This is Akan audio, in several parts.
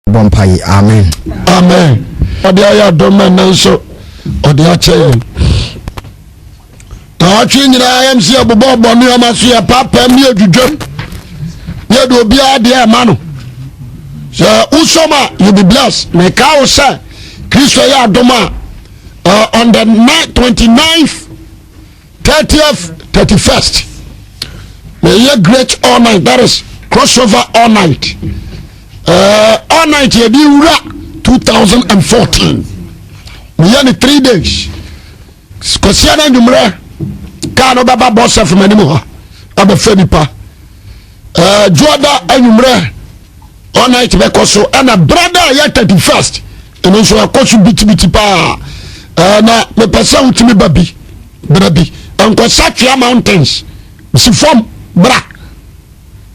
Bompai, amen. Amen. Odia doma nanso odia che. Na atwe nyina MC abobo bonu amaso ya papa mi adwudwam. Ye do bia de ma no. So usoma you be blessed. Me ka o say Christo ya doma on the 29th, 30th, 31st. May you great all night. That is crossover all night. All night ye be 2014. We had 3 days. Kosiana numre kano baba boss from anymore. Abe fenipa. Joda numre all night bekoso and a brother ya 31st. And also a coach biti pa. Na me pesa utimi babi. Brabi. Anko Satria Mountains. Si form bra.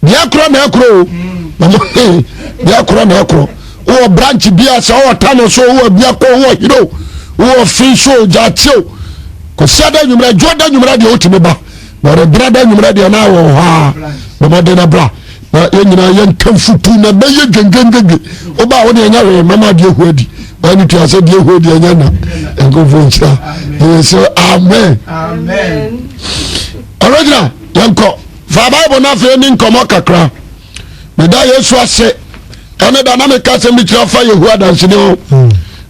Dia kro na kro. Dia kro na kro. O branch bia sa o tano so o bia ko o hero. O free show jatio. Ko sada nyumra joda nyumra de otime ba. Na re brada nyumra de na wo ha. Ba made na bra. Na yenyina yen kamfutu na be ye gengengege. O ba wo de nya we mama de huadi. Ba ni tia se de huadi anya na. Engo voncha. So amen. Amen. Original yanko. Fa Bible na fe ni nkomo kakra. Me da Yesu ase. Ene da na me ka se mi tira fa Yehu adanse ne o.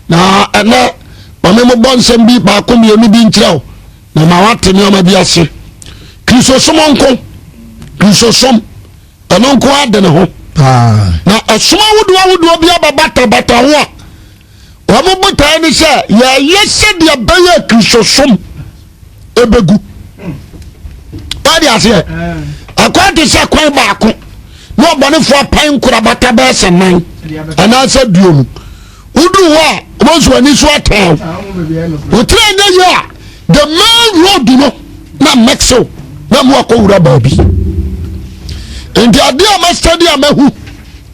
Na ene mame mo bon sem bi ba ko mienu bi ntira o. Na ma wate ne o ma bi ase. Kristo somonko. Kristo som. Eno nko ade ne ho. Na asoma wudu bi abata ho a. Wa mo botai ni se ya yese de abaye Kristo som ebegu. Badi ase. Akwante se kwan ba ko. No bone for pan kurabata be senan ana sa duomu udu ho omonso ani so atan utrenya ya the main road no na mexo na mo akowura baabi enti ade ama study amahu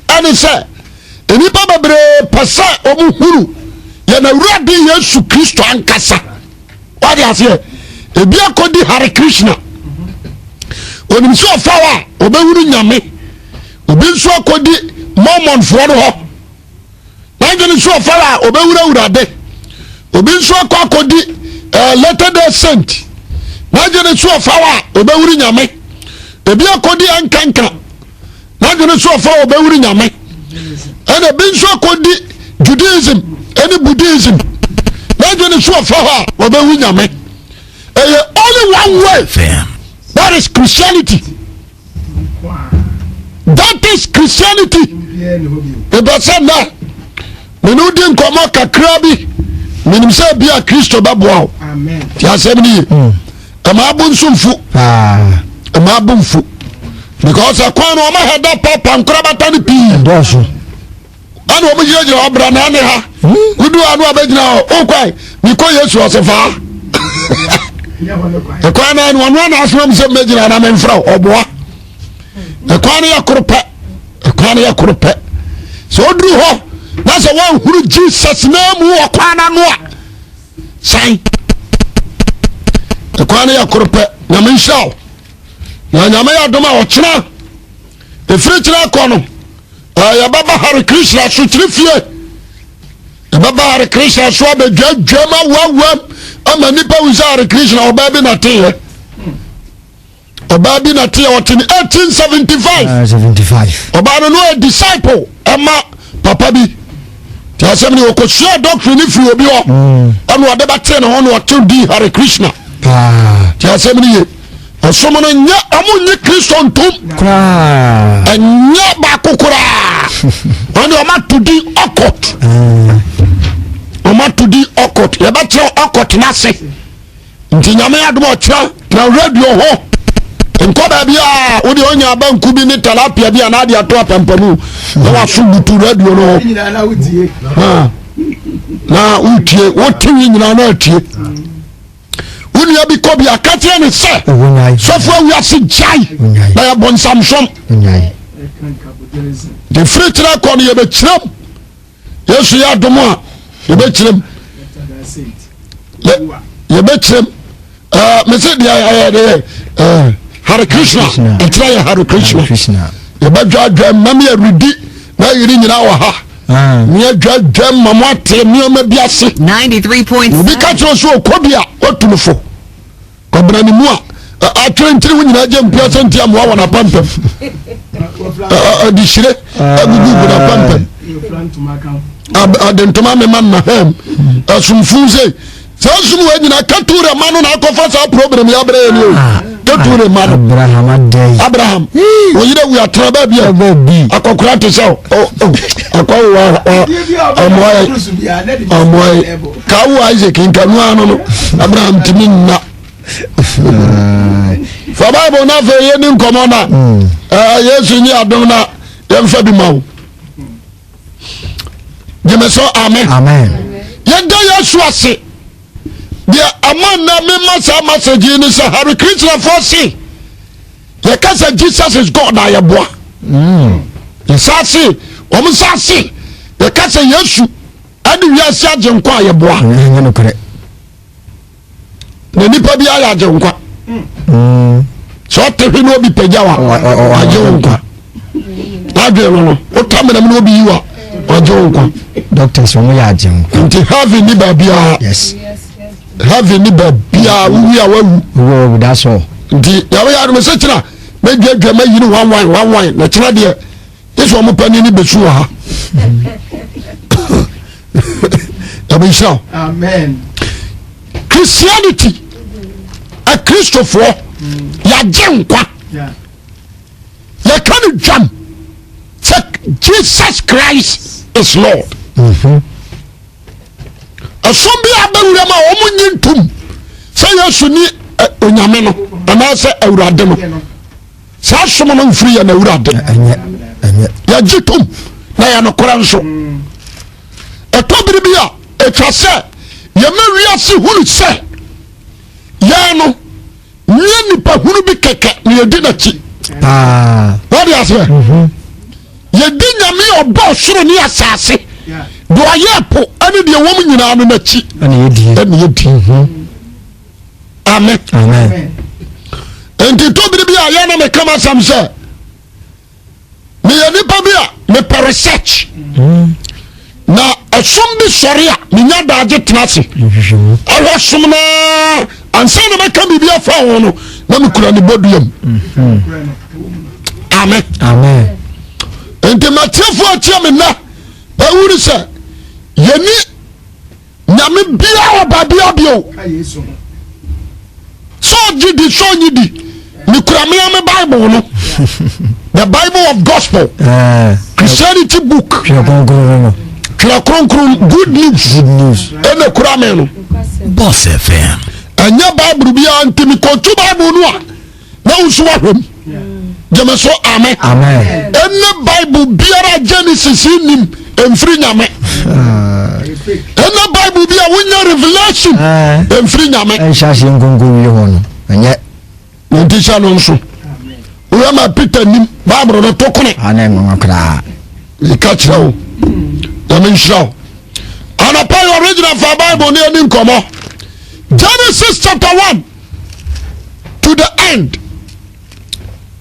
ani se enipa babre pasa omuhuru ya na urade Yesu Kristo ankasa wadi ase ebi akodi Hare Krishna onimso fawa obewuru nyame obi nso akodi Mormon for ho na gene nso fara obewura urade obi nso akodi Latter Day Saint na gene nso fara obewuru nyame ebi akodi ankanka na gene nso fara obewuru nyame ene bi nso akodi Judaism ene Buddhism na gene nso fara obewuru nyame only one way that is Christianity. That is Christianity. The person that menu din komo kakra bi menim se bia Kristo babwo. Amen. Ti asem ni. Ama abunsunfu. Ama abunfu. Because akwan o ma heda papa nkrabata ni pi. Ndoso. Anu omo jira obra na ne ha. Kudu anu abegina o kwai mi ko Yesu osefa. Akwan na anu na asem se mejina na menfra oboa. Ekwani ya kurupe so odru ho na se wan huru Jesus na mu okwana no a sai ekwani ya kurupe na menshao na nyame ya doma ochira efiri kira kono ya baba Hare Krishna so trifie ya baba Hare Krishna so abedwama wawam ama nipa wuza Hare Krishna obabi na tie Oba bi na tia wotini 1875 Oba no a disciple ama papa bi ti asem ni okosia doctrine free obi ho ono ade ba tie no ho no otu di Hare Krishna ti asem ni osomo no nya amunyi Kristo ntum anya ba kokora ono o ma to di okot ya ba tie okot na se nti nyame adom o tira na radio ho nko ba bia odi onya banku bi ni talapia bia na adi ato apampamu na wasubutu radio no na utie wotin nyina na atie unia bi ko bi akate ni se sofo wi ase jai na ya bon samsom the free tra kon ye be kirem Yesu ya domo a ye be kirem ye be kirem me se dia Hare Krishna. Etraya Hare Krishna. Yabajwa mami erudi na yiri nyina wa ha. Near Jam Mamate, near Mediasi 93 points. We catch also Kobia, what to the four. Cobrani Mua. I train 3 when I jump present Yam one a pump. The shire, I will do I didn't to my man, as from Fuze. So, when I cut to the man on our conference problem, Abraham, well, you know, we are trouble. I can cry to sell. Cow Isaac in Canuano, Abraham to me. For Bible, not for any commander. Yes, you are dona, then for the mouth. Amen. Yet, they are among the message in this Harry Christian for see. The case Jesus is God, I am boy. The sassy, almost sassy. The case Yeshu, and we are Sergeant Choir boy. The Nipabia Jonka. So, if you know, be Pejawa or Jonka. I don't know what time will be you or Jonka. Doctors from Yajin. Until having Nibabia. Yes. Having Nibabia, we are that's all. The Yaway Messenger, maybe you one wine, that's not dear. This one open in Besua. Amen. Christianity, a Christopher, ya jankwa, ya can't jump. Jesus Christ is Lord. A zombie abandoned my woman tomb. Say yes, you need Unyameno, and I say Eurademo. Such someone free and Eurad. Yajitum, Nayano Koranso. A Tobibia, a Trassa, Yamariasi, who say, Yano, Nipa, who be keke, near dinner. What is it? Ye dinner me or boss, so near Sassy. Do I hear any the woman in army? Amen. Amen. And to be a yana me come as some say. Me a nipabia, me per research. Now, a zombie sorry, me not budget nasi. I was some and say me come be a phone. Let me call the podium. Amen. Amen. And the material chairman now, I would say, Yeni Nami Bia Babio. So did the show you did. The Bible, no? The Bible of Gospel, Christianity book, good news, and the Kurameno. Boss FM. And your Bible be anti me to Bible. No, so Jamaso, amen. Amen. And the Bible be a Genesis in him and free Yame. And the Bible be a winner revelation and free Yame. And Shashim Gungu, and yet, no teacher no so. We are my Peter Bible no tokone. Anem, we catch now. The men show. And upon original for Bible near Ninkomo. Genesis chapter 1 to the end.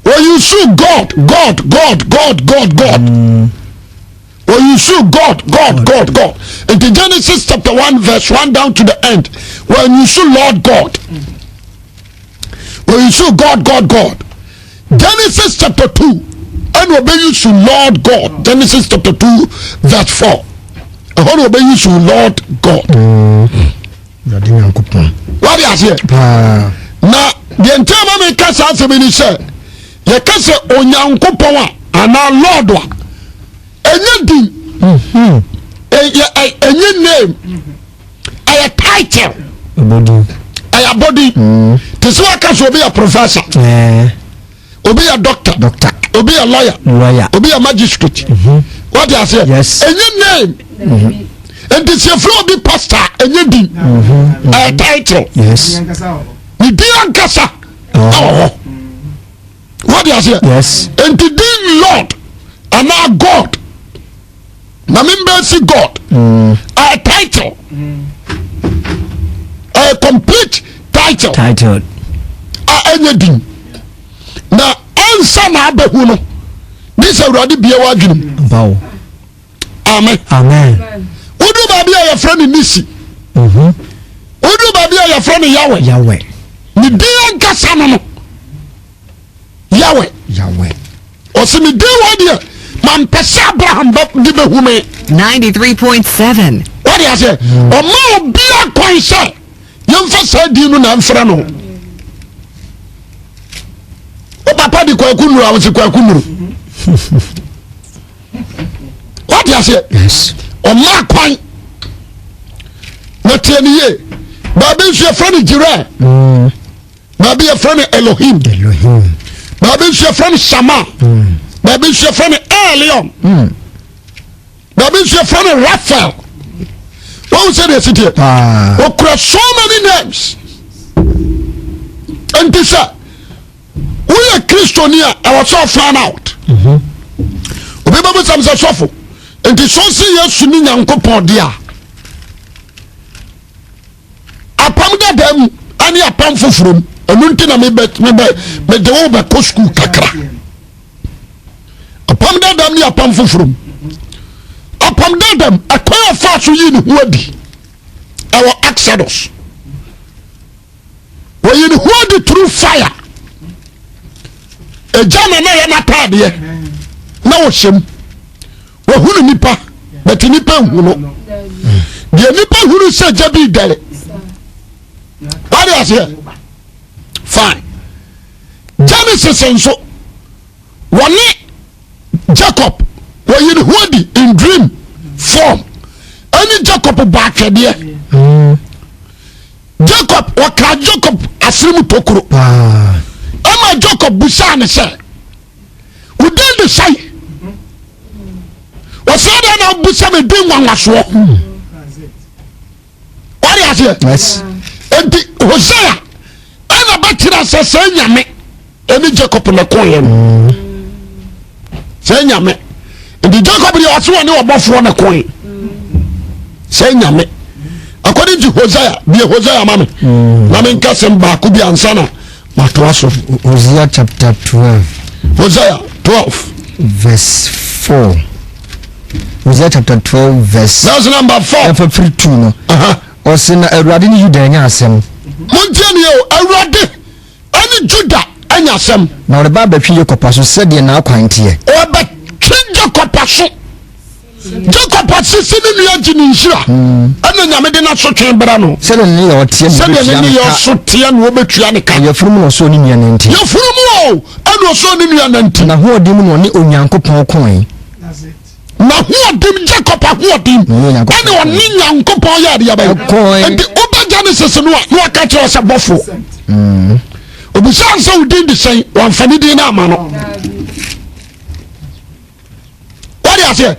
When you sue God. When you sue God. In the Genesis chapter 1 verse 1 down to the end. When you sue Lord God. When you sue God. Genesis chapter 2. And obey you sue Lord God. Genesis chapter 2 verse 4. And obey you sue Lord God. What is here? Now, the entire man can answer me say. Ye kase onyankopon a ana lord wa enye din enye name a title body this one can be a professor obi a doctor obi a lawyer obi a magistrate what you say yes enye name and this your flow be pastor enye din a title yes ni di ankasa oh. What do you say? Yes. And to be Lord and our God. Now remember see God. A title. A complete title. Anything. Now answer na behuno. This already be a wajum. Amen. Amen. Udu baby your friend Nisi. Udu baby your friend Yahweh. Yahweh. Ni dia nkasa no. Yahweh. Yahweh. Osimi dia wadi man pese Abraham ba di be hume. 93.7. What you say? O ma obi akwan se. Yemfa sa di no na mfra no. O papa di kwa kunuru a wose kwa kunuru. What you say? Yes. O ma kwan. Na tieniye. Babi nso friend Jireh. Babi your friend Elohim. Elohim. Babi nso friend Shama. Babi nso friend Elion. Babi nso friend Raphael. What say this here? Okura so many names. And this we are Christiania, I was so found out. Obiba some suffer. And this so see yes ni Nyankopon dia. Apam da dem ani apam foforo. Enu nti na me de wo be ko school kakra. Apam da dem ni apam foforo. Apam da dem akoya fa so yi ni huadi. Our Exodus. We yi ni huadi through fire. E jana na ye na tade na wo hyem. Wo hunu nipa, but nipa hu no. De nipa hunu se jabi dare. What is here? Fine. Genesis and so one Jacob were in hoodie in dream form. Any Jacob back there. Jacob or Jacob Asimu Tokuro. Ama Jacob Busan say. We did the say. Was that now Busam doing one last walk? What is here? Yes. And Hosea, and a battery says, Senya, any Jacob in the coin. Senya me, and the Jacob also knew about one coin. Senya me, according to Hosea, be a Hosea, mammy. Mammy Cassim Bakubi and Sana, Matuaso. Hosea chapter 12. Hosea 12, verse 4. Hosea chapter 12, verse. That's number 4. For free two. Osina Eradi ni Juda nya asem. Montiani Eradi any Juda anya asem. Na the Bible twi Jacob so said ye na akwantie. O ba twi Jacob so. Jacob sisi ni nua gini nhira. Ana nyame de na so twen bra no. Said ni ye otie ni. Said ni ye so tie no obetua ne ka. Ye furum no so ni nua nanti. Ye furum o ana so ni nua nanti. Na ho odi mu no ni Onyankopon kon. Na ho dim Jacob ho dim. Ani oni Nyankopon ya de ya ba. Enti oba Genesis no a ka kire se bofo. Obi san so udin de sen wan fani din na ama no. What you say?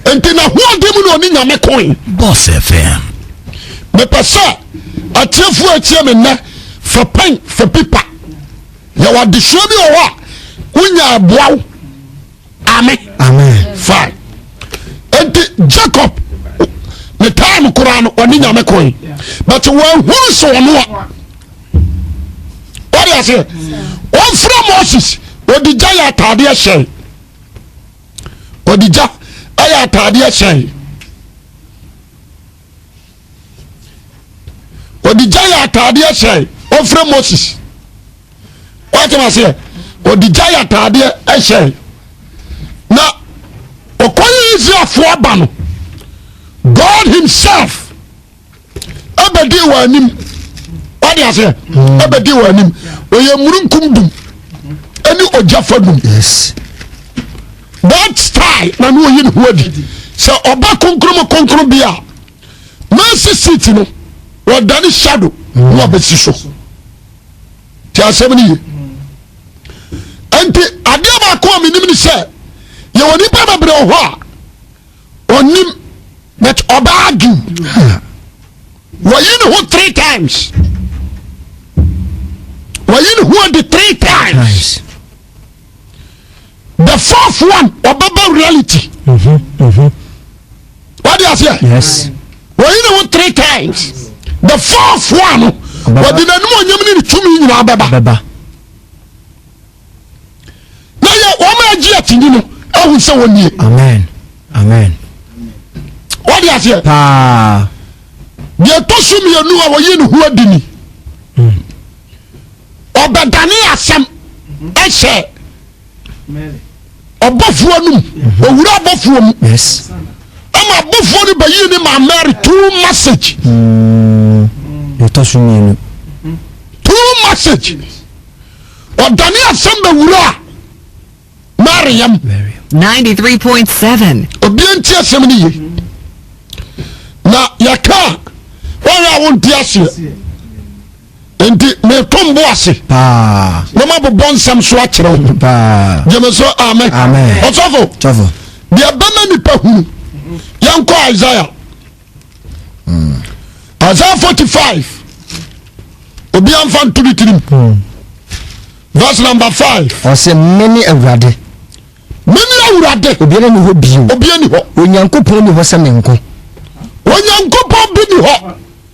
Enti na ho dim no oni nyame kon. Boss FM. Me pesa atiefu atie me na for pen for pipa. Ya wa de show me o wa. Unya aboaw. Amen. Amen. Fine. Enti Jacob the time Quran oni nyame koyi but when who so no what you say one from Moses odija ya tade ehye odija aya tade ehye odija ya tade ehye one from Moses what you say odija ya tade ehye na okoyi Israel aba no God himself abedi wa anim what you say abedi wa anim oye murunkum dum ani ojafadum. Yes. That style na no yin huadi so oba konkro bia mercy seat no wa dani shadow no abesi so ti asebni anti ade ba ko mi nim ni say ye woni pa babre ho a onim but oba argue wa yin who 3 times wa yin who the 3 times. The 4th one obaba reality. What do you say? Yes. Wa yin who 3 times. The 4th one wa di nanu onyam ni tumi nyina baba na ye o ma agi atini no ahu se woni. Amen. Amen. what do you say? paa Deɛ ɛtɔ so mmienu a wɔyi ne ho adi ni ɔbɛdane asɛm ɛhyɛ ɔbɔfoɔ no mu owura abɔfoɔ mu yes ama abɔfoɔ no bɛyi ne ma Mary two message ɛtɔ so mmienu two message ɔdane asɛm bɛwura a Mary yam 93.7. obi nti asɛm no ye na yɛka wɔn a wɔnti aseɛ nti metom bo ase paa na mabobɔ nsɛm so akyerɛ wo paa gyeme so amen ɔsɔfo tɔfo deɛ bɛma nipa hunu yɛnkɔ Isaiah Isaiah 45 obi amfa ntoro tirim verse number 5 ɔsɛ mene awurade mene awurade obiara ni hɔ bio obiara ni hɔ onyankopɔn ni hɔ sɛ menko onyankopɔn bi ni hɔ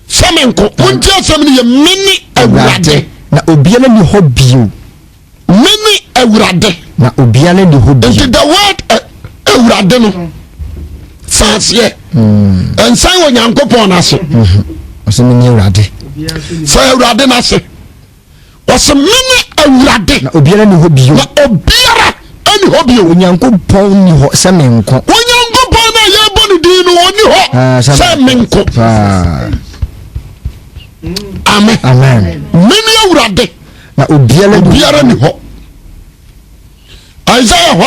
sɛ menko wonti asɛm no yɛ mene awurade na obiara ni hɔ bio mene awurade na obiara ni hɔ bio nti the word awurade no sanseɛ ɛnsan wɔ nyankopɔn no ase ɔsɛ mene awurade sɛ awurade no ase ɔsɛ mene awurade na obiara ni hɔ bio na obiara ani hɔ bio onyankopɔn ni hɔ sɛ menko onyankopɔn no a yɛbɔ no din no ɔni hɔ sɛ menko paa amen amen mene awurade na obiara ni hɔ Isaiah hɔ a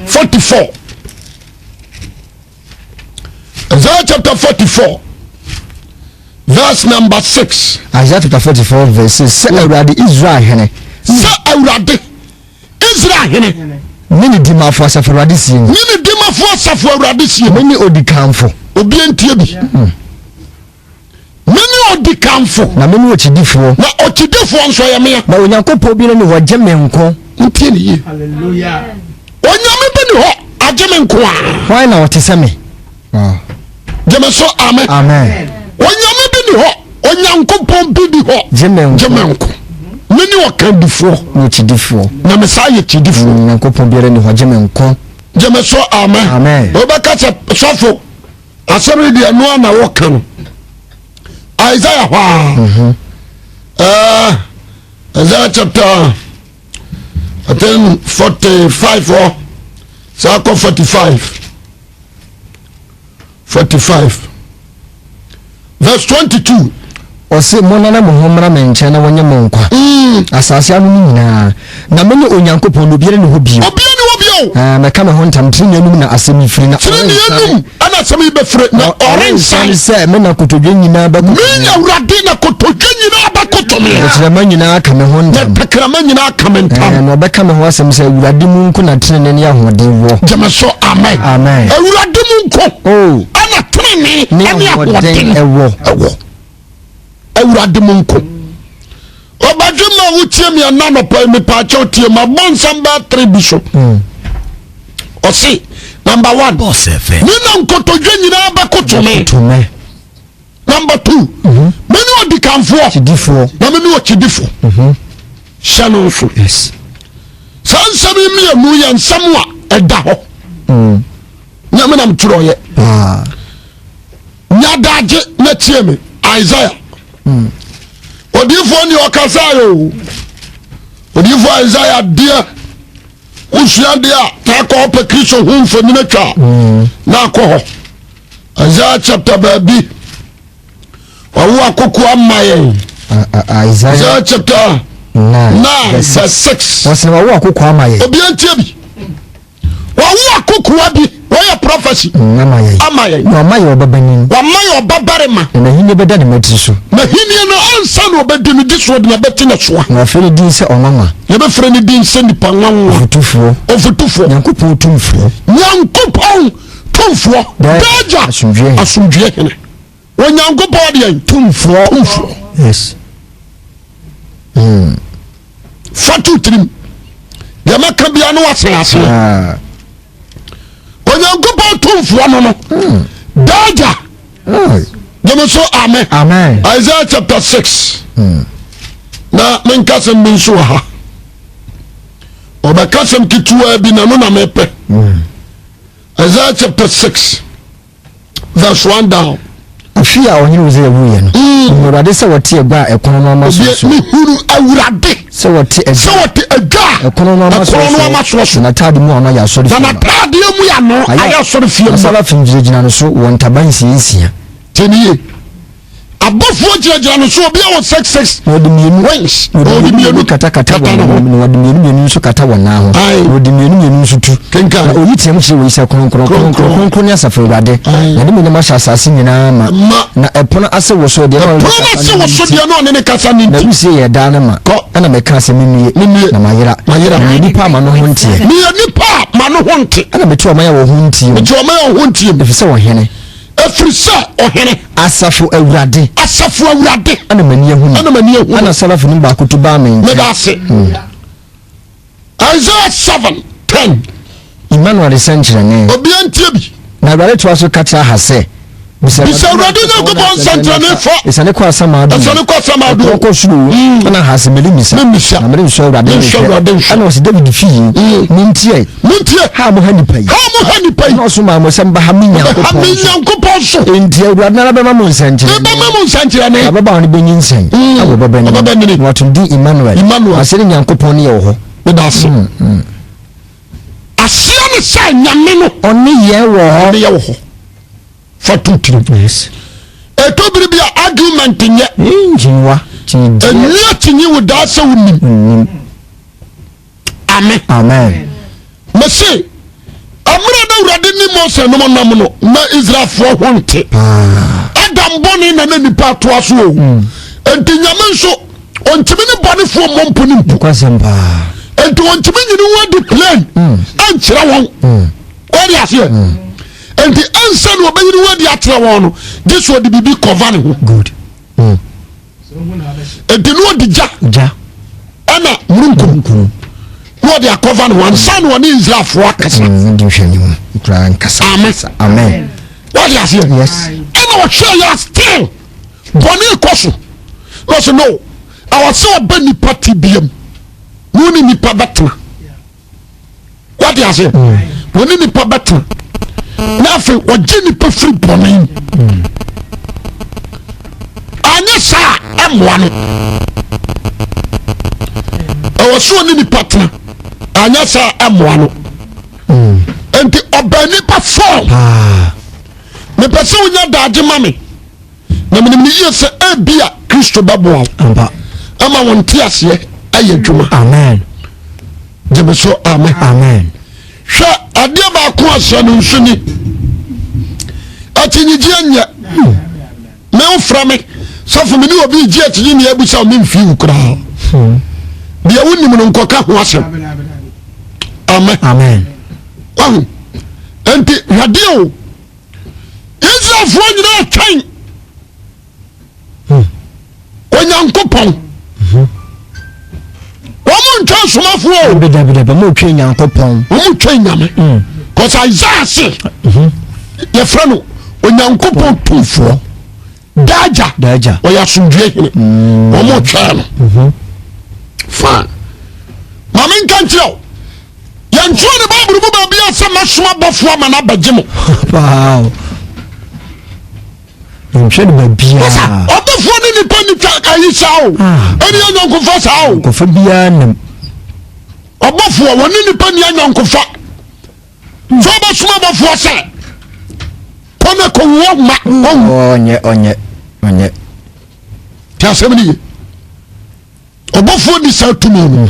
44 Isaiah chapter 44 verse number 6 Isaiah chapter 44 verse 6 sɛ awurade Israel hene sɛ awurade Israel hene mene dimafo asafo awurade sie ni mene dimafo asafo awurade sie mene odikanfo obi ntie bi mene odikanfo na mene okyidifoɔ na okyidifoɔ nso yɛ mea na onyankopɔn bi ne hɔ gye menko ntie ne yie hallelujah onyame bi ne hɔ agye me nko a hwan na ɔte sɛ me gyeme so amen amen onyame bi ne hɔ onyankopɔn bi ne hɔ gye menko mene ɔkandifoɔ na okyidifoɔ na mesaa yɛ kyidifoɔ onyankopɔn biara ne hɔ gye menko gyeme so amen amen wobɛka sɛ sɔfo asɛm no deɛ noa na wɔka no Isaiah hɔ a Isaiah chapter I think 45 or saa kɔ 45 verse 22 ɔse monana mo ho mmra me nkyɛn na wɔnyɛ mo nkwa asase ano no nyinaa na mene onyankopɔn no obiara ne hɔ bio mɛka me ho ntam tiri nanum na asɛm yi firi na ana asɛm yi bɛfiri na ɔrensan sɛ me na kotodwe nyinaa bɛkoto me awurade na kotodwe nyinaa bɛkoto me tɛkrɛma nyinaa ka me ho ntam tɛkrɛma nyinaa ka me ntam na ɔbɛka me ho asɛm sɛ awurade mu nko na tenene ne ahoɔden wɔ gyeme so amen awurade mu nko ana tenene ne ahoɔden ɛwɔ awurade mu nko ɔbadwe ma wotie me ana nɔpa mepaakyɛ wotie ma bɔ nsɛm bɛɛ 3 bi so ɔse number 1 me na nkotodwe nyinaa bɛkoto me number 2 mene ɔdikanfoɔ na mene ɔkyidifo hyɛ no nso saa nsɛm yi mmienu yɛ nsɛm a ɛda hɔ nyame nam twerɛ ɔyɛ nyadagye na tie me Isaiah odiyifoɔ ne ɔkasaeɛ o odiyifoɔ Isaiah deɛ wosua deɛ a na akɔ hɔ pɛ Kristo ho mfonini atwa na akɔ hɔ Isaiah chapter baabi wawo akoko ama yɛn Isaiah chapter 9 verse 6 wɔsene wawo akoko ama yɛn obia ntie bi wawo akokoa bi wɔyɛ prophecy ama yɛn wama yɛ ɔbabanin wama yɛ ɔbabarema na hini bɛda ne matiri so na hini no ansa na ɔbɛdi no di soɔ de na bɛte ne soa na wɔfrɛ ne din sɛ ɔnwanwa yɛbɛfrɛ ne din sɛ nipa nwanwa ɔfotufoɔ nyankopɔn tumfoɔ daagya asomdwoeɛ hene onyankopɔn deɛ tumfoɔ yes fato tirim deɛ mɛka bia no waseaseɛ onyankopɔn tumfoɔ no daagya gyeme so amen Isaiah chapter 6 na menka sɛm bi nso wɔ ha ɔbɛka sɛm ketewa bi na no na mepɛ Isaiah chapter 6 verse 1 down. Afia ohini uze wuye no. Awurade se wote egba ekono no ma so. Mi huru awurade. Se wote egba. Ekono no ma so. Na tade mu ono ya sori. Na tade mu ya no aya sori fie. Asala finjire gina no so won taban siesia. Teniye. Abofo jira no so obi a 66 odi mienu kata no odi mienu so kata wona ho odi mienu so tu kenka oyi tiam hye we se kronkron ne asafa urade na de me ma sha asase nyina na epono ase wo so de no ne kasa ni na usie ye da na ma ana me ka se menue na mayira ni pa ma no ho ntie ni pa ma no ho ntie ana me tu o ma ya wo ho ntie e fi se wo hene efrisa ohene asafu awurade ana mani ehu ana salafu no ba kutuba men me da se Isaiah 7:10 Emmanuel senchire ne obi antie bi na awurade to aso kacha ha se bisa awurade no ko bon senchire ne fa isane ko asama do ko suru ana ha se meli misa na meli so awurade ana o se David fi mintie ha mo hani pai na so ma mo samba ha minya ko so enti awurade na be ma mo nsanchire ne ababa ni benyin sen ababa ni watum di Emmanuel asere nyankopon ne ye ho me da se asia ne sa nyame no oni ye wo ho for two yes etobiri bia argument nye injinwa tinyi wo da se woni amen mese amra da urade ni Mose no nam no na Israel fo honte adam boni na nipa to aso o enti nyame nso ontimi ni boni fo mompo ni mpu kwasemba enti ontimi nyini wo di plan ankyira won ori ase enti ansa no obayiri wo di akyira won no this wo di bibi cover ne ho good enti no di ja ana murunkum no di cover ne one son one Israel fo akasa ndi hwani mu kra nkasa amen what you say yes ana wo hwe ya still boni koso no so no our so bani party biam woni nipa betna what you say woni nipa betna na fe oje nipa free boni anya sa amwa no o so ni nipa tna anya sa amwa no enti obani pa fall me pese unya daje mame na me yese ebia Kristo babo amba ama wonte ase ayadwuma amen jebeso amen hwa ade ba ko ase no nsuni atinyi anya me ofra me sofo me ni obi ji atinyi ni abusa me mfi ukra bia wonim no nkoka ho ase amen enti radio Israel fo nyina twan onyankopon womu ntwa somafo bidabidaba mo twa nyankopon womu twa nyame cause Isaiah say ye frano onyankopon tumfo daja oya sundue hene womu twa no fine mama nkanchiro yancho ne baburu mu ba bia se masoma bofo ama na bagemo wow nche de bia obofo ne nipa ni twa ayisao eni anyankofa sao kofa bia nem obofo woni nipa ni anyankofa so basoma bofo se kone ko wo ma onye ta semni obofo ni sa tumi no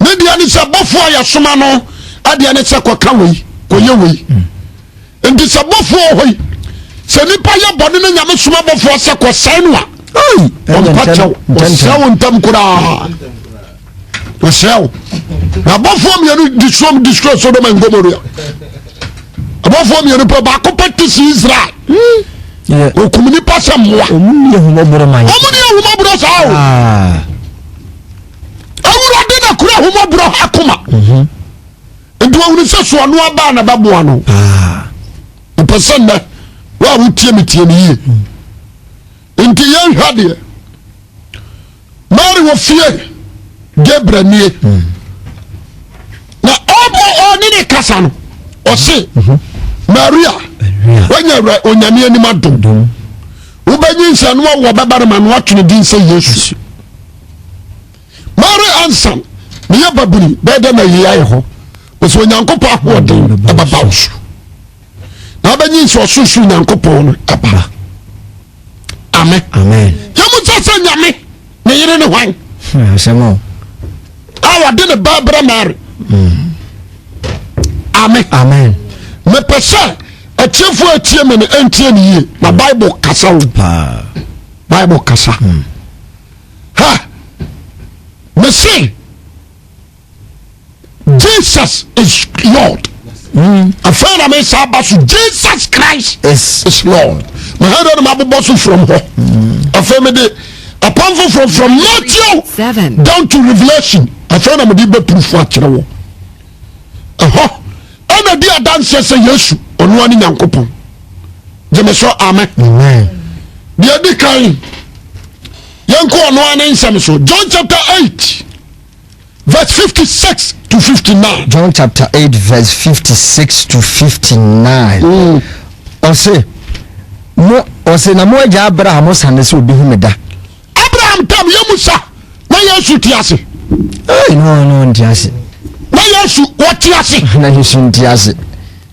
media ni sa bofo ya soma no ade ne se koka wei koye wei enti sa bofo hoi se nipa ya bone na nyame soma bofo se ko sai no on pacho o ntam kura o sel na bofo mi anu destroy Sodom and Gomorrah bofo mi anu ba ko patisi Israel o kumuni pasa moa omuni ehumoboro mai omuni ehumoboro sao awurade na kura ehumoboro akoma ndo awuni se so anu aba na baboa no person na wa wutie metie ni yi nti yan hade mari wo fie Gabriel nie na obo oni ne kasa no o se Maria right onyame anima dom ubanyi nsa no wo babare ma no atwene din sɛ Yesu Mary answer me babuni beda na yiya ho so nyankopɔ ahoɔden ababa wo so na banyi nsa osusu nyankopɔ no aba amen yamu sɛ nyame ne yere ne hwan sɛmo awa de ne babra Mary amen me pese atiefo atie me ne antie ne yie na Bible kasa wo Bible kasa ha me say Jesus is Lord. A friend of me said, Jesus Christ is Lord. My head on my boss from her. A family, a powerful from Matthew 7 down to Revelation. A friend of me did proof what you know. And a dear dancer say yes on one in Yankopon. Jemeso amen. The other kind. Yanko on one in Samiso. John chapter 8. Verse 56 to 59. John chapter 8 verse 56 to 59. Ose na mo agya Abraham sane se obi hu me da. Abraham tam yemusa na Yesu tiase. No ntiase. Na Yesu wotiase. Na Yesu ntiase.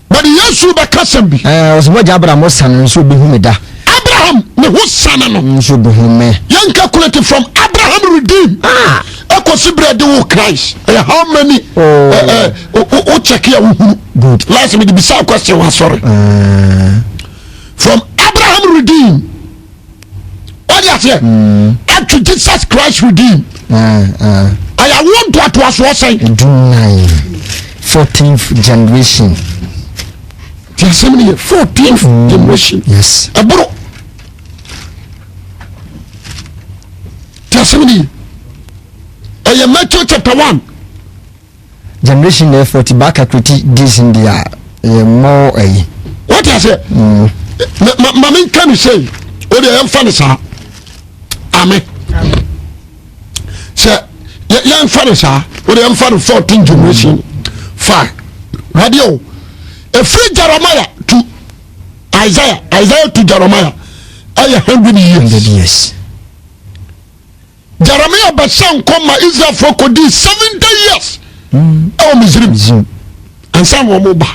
But Yesu be kasam bi. Ose mo agya Abraham sane se obi hu me da. Abraham ne ho sane no. So obi hu me. Yan calculate from Abraham redeem. Consider the Christ. How many? Check here. Good. Last me the bizarre question was sorry. From Abraham redeem. What do you say? Up to Jesus Christ redeem. I want what was saying. 14th generation. 14th generation. Yes. Abro. Matthew chapter 1. Generation there 40 back at this in the more what I say? Mammy can say, oh, they am funny, sir. Amen. Sir, young funny, sir. Oh, they am funny 14 generation. Fine. Radio. A free Jeremiah to Isaiah to Jeremiah. I 100 years. Jeremiah Bashan come Israel for 70 years. Oh, Misrim. And some were mobile.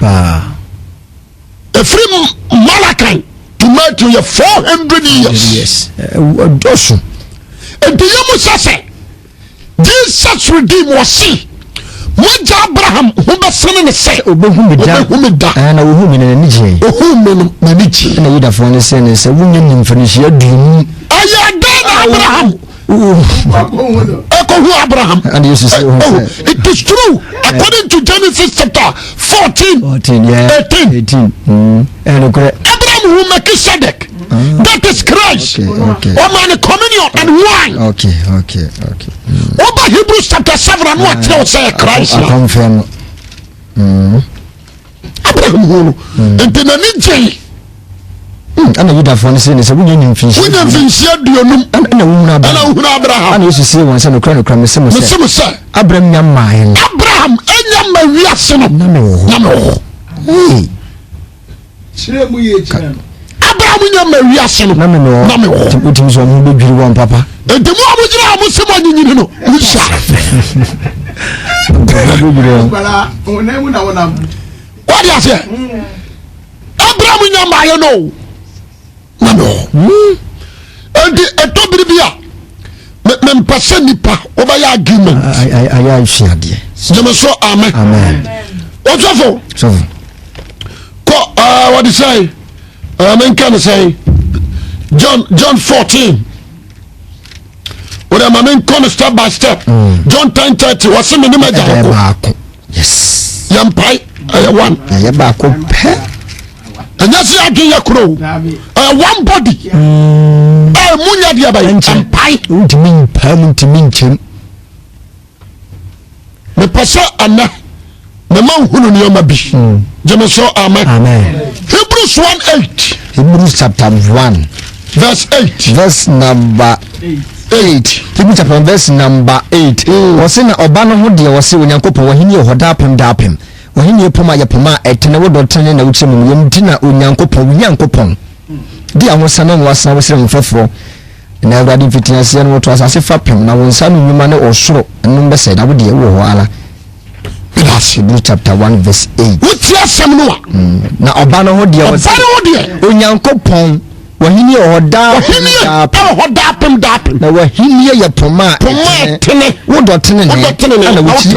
A free Malachi to Matthew 400 years. Yes. And the Yamusa say, Jesus redeem was see. What Abraham who was son and say, Obehumida, and a woman in a niche. And a would have only said, a woman in Phoenicia. I Abraham. Abraham. And you say, it is true. According to Genesis chapter 14, 18. And Abraham who make a Sadek. That is Christ. Or man communion and wine. Okay. Over Hebrews chapter 7 and what you say Christ. Confirm. Abraham who and then a and you have one saying, we didn't finish. We didn't finish. And Abraham. And you see one son of Colonel Cram, Abraham, Yamai. Abraham, and Yamai, no. Hey. Abraham, Yamai, no. What is one who will one papa? And the more we do, someone you know. What do you say? Abraham, Yamai, no. And the Tobibia Mempasa nipa over your argument. I share dear. So amen. What's up? So what do you say? Amen can say John 14. What am I mean step by step? John 10:30 was in the yes. Yampai one. And that's the idea, crow. One body. Munya dia by pie. Permanent. Me pasa ana. Me man hunu ni oma bi. Jeme so amen. Hebrews 1:8. Hebrews chapter 1 verse 8. Verse number 8. Hebrews chapter verse number 8. Was in Obano ho de was Onyankopon wo hini ho dapem. ohini poma ya poma etene wo dotene na wuche mu yem dina onyankopon di ahosana no wasa wosere mfefro na awurade mfitiase no to asase fapem na wonsa no nyuma ne osoro ennum be se da wo de wo ho ala Hebrews chapter 1 verse 8 wuti asem no na oba no ho de wo onyankopon wahini ohoda pem na wahini ya poma etene wo dotene ne na wuchi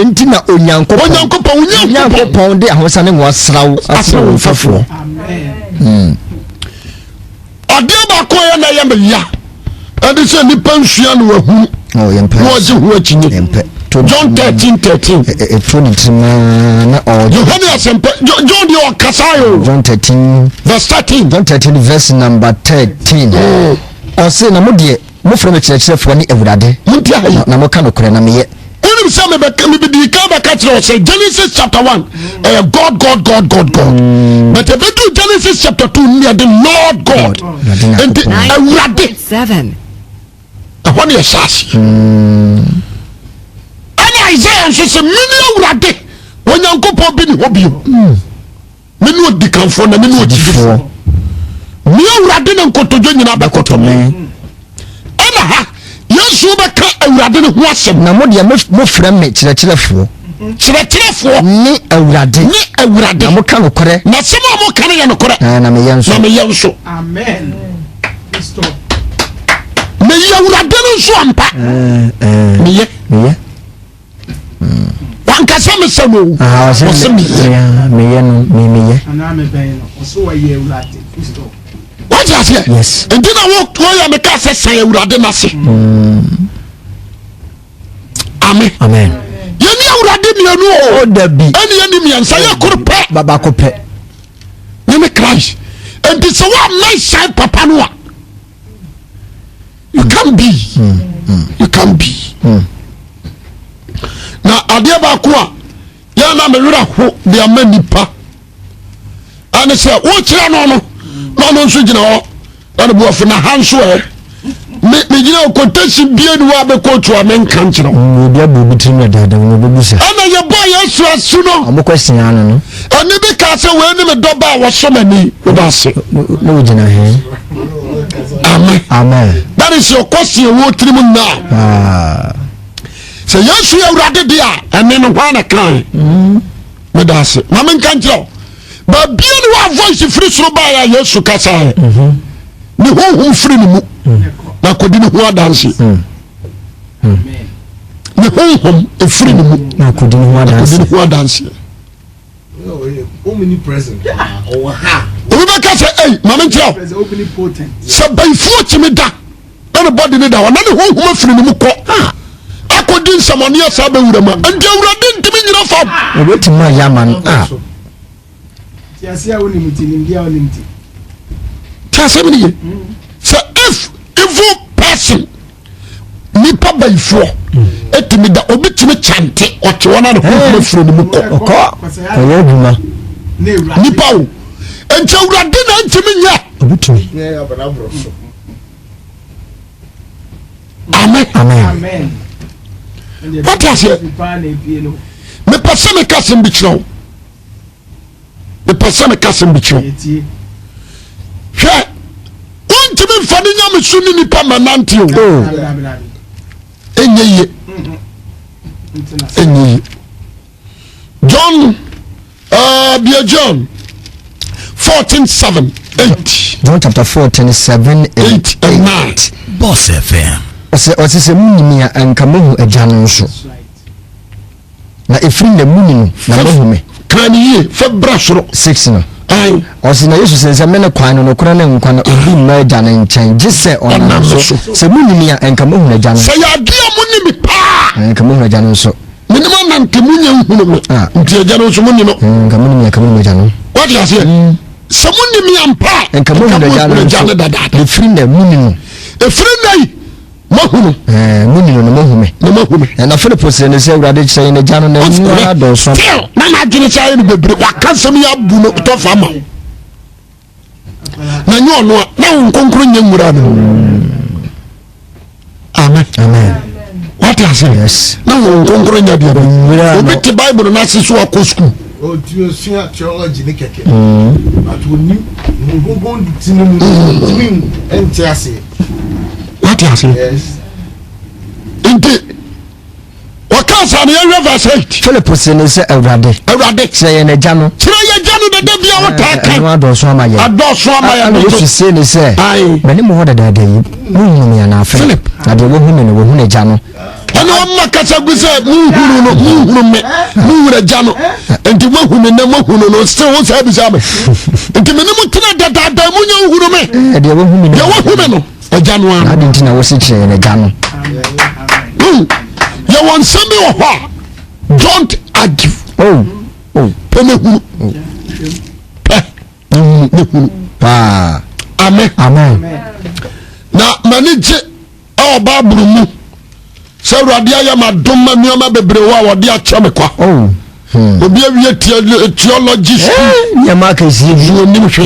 enti na onyankopon de ahosane no wasraw asraw mfefro amen Adiaba koya na yamba adi se nipa nsua no wahu no oje hu akinye John 13:13 efoni tima na Johannes John di okasayo John 13 verse 13 John 13 verse number 13 o se na mo de mo frɛ me kyerɛkyerɛfo ne awurade na mo ka no kore na meyɛ Unim say me be catch say Genesis chapter 1 God but if you do Genesis chapter 2 near the Lord God and the awurade 7 what is sash Isaiah says many awurade onyankopon bi ni hobio many odi kanfo na many odi fo me awurade na nkotojo nyina bekoto me ana ha Yesu beka awurade ne ho asem na mo de mo frɛ me kyerɛkyerɛfo ni awurade na mo ka no kore na sema mo ka ne no kore na me yenso amen stop me awurade no so ampa me ye wankasa me semo me ye no me ye ana me ben no so wa ye awurade stop what you say yes ndina wo ya me ka se san awurade na se amen yeni awurade mianu o dabi ani yeni miansa ya korpe baba kopɛ ni Christ and this one my side papa no you can be na ade ba ko a ya na me wura ho de amanipa ane se wo kire no nso gina ho na de bo na hanso me gina quotation bia ni wa be ko to amen kan kire o bia bo bitim na dada no bebu se ana ye boy Yesu asu no amo question anu no ani bi ka se we ni me doba wo so mani wo ba se no gina he amen that is your question wo trimu now so Yesu awurade dia ene no hwa na kan me da se ma men kan kire ba bia ni wa voice free soro ba ya Yesu kasa ni honhom free ni mu na kodi ni ho adanse ni honhom e free ni mu na kodi ni ho adanse omnipresent or ha obi ba ka say eh ma men kire omnipotent se baifu chimi da na body ni da wa na ni honhom free ni mu ko akodi nsamani asa ba wurama ande awurade ntimi nyina fam obetima yaman Tiasia woni mutini ndia woni mti. Tiasia mini ye. So if evil person nipa baifo etimi da obitimi chante otwona ne ho furo ne muko oyeduma nipa o enti awurade na ntimi nya obitimi amen what is it me passa me kasem bi kiro the person kasem bi kiro hwe ontimi mfani nya me suni nipa manante o enye John John 14:7-8 John chapter 14:7-8 Boss FM ose munimi a anka mahu agya no nso na efiri na munini na mahu me kan ye fa brasoro 6 no ai ose na Yesu sense me ne kwan no kora na nkwa na obi ma agya no nkyɛn gise ona so se munimi a anka mahu agya no se ya dia munimi pa anka mahu agya no nso minima na ntemunya nhunu me nti agya no nso munni no anka munimi anka mahu agya no what you say se munimi ampa anka mahu agya no nso efiri na munini mahunu munino no mahume na Philip se ne se urade kyerɛ ne gya no na nwa do so na na adwene kyerɛ ne bebre wakasam ya bu no to fama na nyo no na nkonkro nya nwura no amen amen what yes na wo konkro nya dia obi te bible na se so akọ school o ti o sia theology ne keke atuni ngo tinu timi enti ase what ase yes enti wakasa na ye verse 8 Philip sene se awrade se ye na gya no de bia wotaka no adoso amaye no Yesu se ne se mani mo hoda dada yi munhunu ya na Philip na de wo hu me no wo hu na gya no ana amma kasa guse muhuru me muhuru gya no enti mohu me na mohu no se wo sa bi sabe enti me mu tena dada munya uhuru me de wo hu me no gya no na de ntina wo se kire na gya no you want somebody or what? Don't argue. Penehu. Amen. Na manije Bible mu. Se Awurade ayama doma nneoma bebrewa wode acha me kwa. Obi awie theology school. Ya maka si you nim hwe.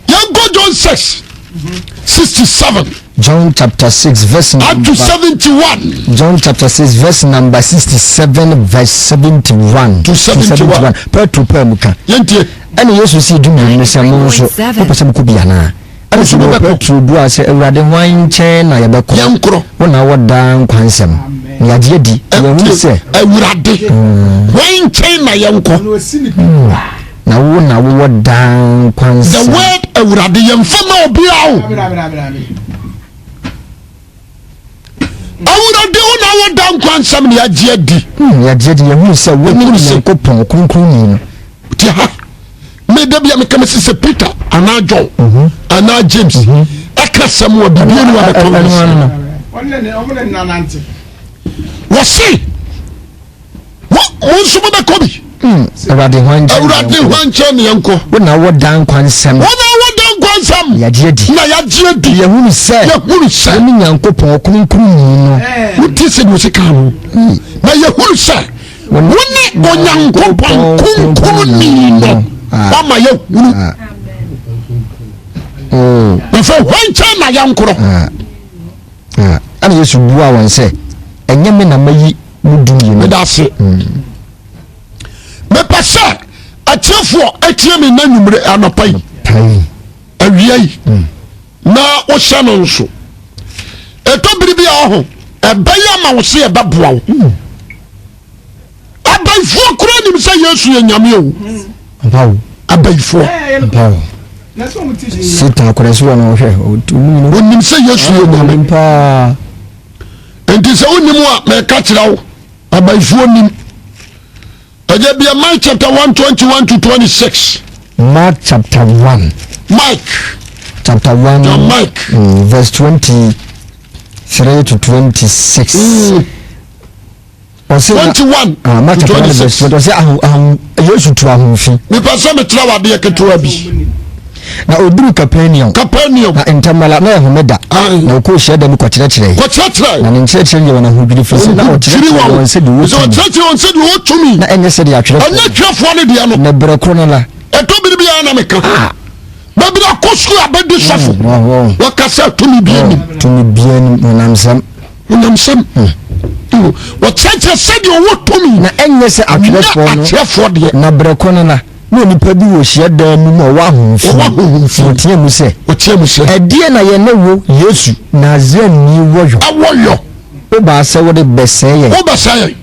Yan go John 6:67. John chapter 6 verse up to 71. John chapter 6 verse number 67 verse 71 to 71. Per to per muka. Yentie. Ana Yesu si du mu se mo so. Opese mu ko bia na. Ana so mo per to du ase Awurade hwan chen na ye be ko. Yankro. Wona woda nkwansem. Ya die di. Ya hu se Awurade hwan chen na yanko. Na wo woda nkwansem. The word Awurade yemfa na obi awo. Awurade ona woda nkwansem ne agye di. Ya agye di ye hu se wo ni Yankopon kronkron ni. Ti ha. Me da bia me kam se Peter ana John ana James akasem wo bibia ni wa beto. Onne nanante. Wo se wo nso be kobi. Awurade hwan chen ne yanko. Wona woda nkwansem. Ya agye di. Na ya agye di. Ye hu se ni Yankopon kronkron ni no. Wuti se no se ka no. Na ye hu se woni Onyankopon kronkron ni no. Mama ye hu. If one time na yankro. Ana Yesu bua won se enye me na mayi mudum yi me da se. Me pasa atiefo atie me na nwumre anopai. Awiai. Na wo hye no nso. Eto biribi a ho ebeya ma wo se ebeboa wo. Abaifo kura nim se Yesu ye nyame o. Abawo. Abaifo. Abawo. Sita akwasi wana ohwe onim se Yesu ye nyame pa. Enti se onim a me ka kira wo abaifo onim. Aje bia Mark chapter 1:21 to 26. Mark chapter 1. Mark chapter 1 Mark verse 23 to 26. 21 Mark chapter 1 verse 20. Say Yesu tu ahunfi. Me pasa me tra wade ye ketewa bi. Na oduru Capernaum na entamala na ehomeda na ko hye mu kwakyerɛkyerɛ na ne nkyerɛkyerɛ yɛ wana hubiri fese na ɔkyerɛ wɔn se de wotumi na enye se de atwerɛfo ne de no na brɛ kro no la eto biribi ya na meka babi na kosu abedi sofo wakasa tumi biani onamsam wɔkyerɛkyerɛ sɛ de wotumi na enye se atwerɛfo de na brɛ kro no la no nipa bi wo hia da mu ma wa honfi otie mu se edie na ye na wo Yesu Nazareni woyo o ba se wo de beseye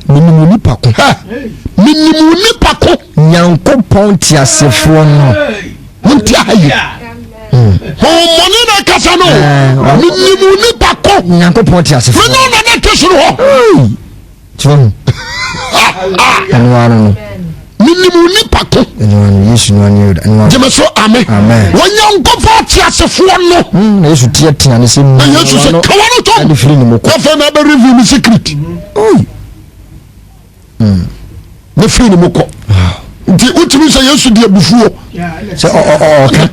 minimu nipa ko Nyankopon ti asefo no munti ayi moni na kasa no minimu nipa ko Nyankopon ti asefo no na tesuru ho tron anwaro minimu nipa ko Yesu no anyo jemeso amen Onyankopon ti asefo no na Yesu tie ne se Yesu se kawano to and free ni moko fa na be review mi secret ne free ni moko nti utimi se Yesu di abufuo se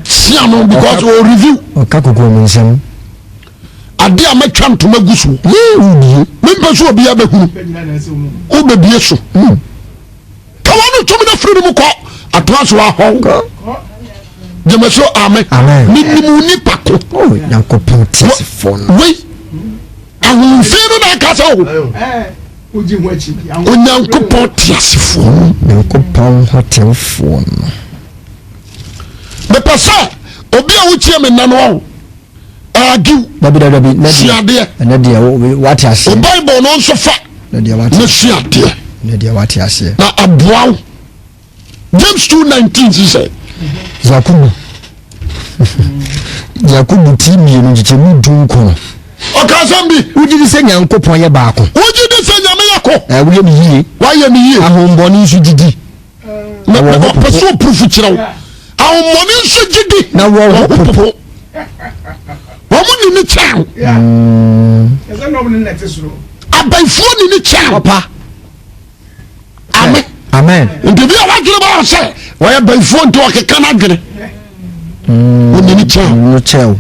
sia no because o review ka kokoro mi nsem ade a matwa ntoma guso mempa so obi abehunu o bebie so kawano to me na free ni moko atwa so ahon jemeso amen minimu nipa ko Nyankopon ti asefo no we ahomfie no na akasa o oji ho achi onyankopɔn tiasefo nyankopɔn hotelfo no bepɛ sɛ obi a wotie me nna no agiw dabi siadeɛ ɛnɛ deɛ wate ase o bible no nso fa ɛnɛ deɛ wate na siadeɛ ɛnɛ deɛ wate ase na aboaw James 2:19 sɛ Yakubu ti mienu nkyɛn mu dunko ɔkasɛm bi wogye di sɛ nyankopɔn yɛ baako wogye di sɛ nyame yɛ ko woyɛ me yie wayɛ me yie ahombɔne nso gyidi na ɔpɛ sɛ ɔpurufu kyerɛ wo ahombɔne nso gyidi na wɔwɔ popo wɔmo ne ne kyɛw abayifoɔ ne ne kyɛw ɔpa amen nti bi a wadwene baa sɛ wɔyɛ bayifoɔ nti ɔkeka no adwene wone ne kyɛw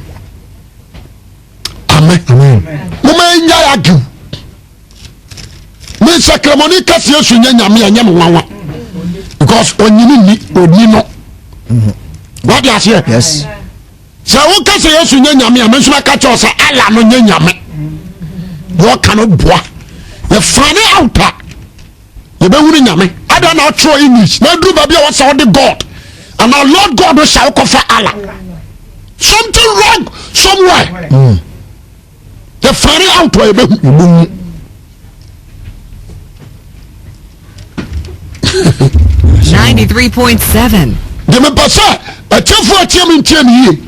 amen moma ɛnya yɛ agiw me sakramoni kase yesu nyɛ nyame a nyɛ me wawa because ɔnyini oni no wade aseɛ yes sɛ wo kase yesu nyɛ nyame a me nso mɛka kyɛw sɛ ala no nyɛ nyame wɔka no boa yɛfane out a yɛbɛhunu nyame ada na ɔtwerɛ English na duru baabi a wɔsɛ wode God and our Lord God will shall cover Allah. Something wrong somewhere. The fire out where you 93.7. The me pasa a chefu a tiam in tiam ye.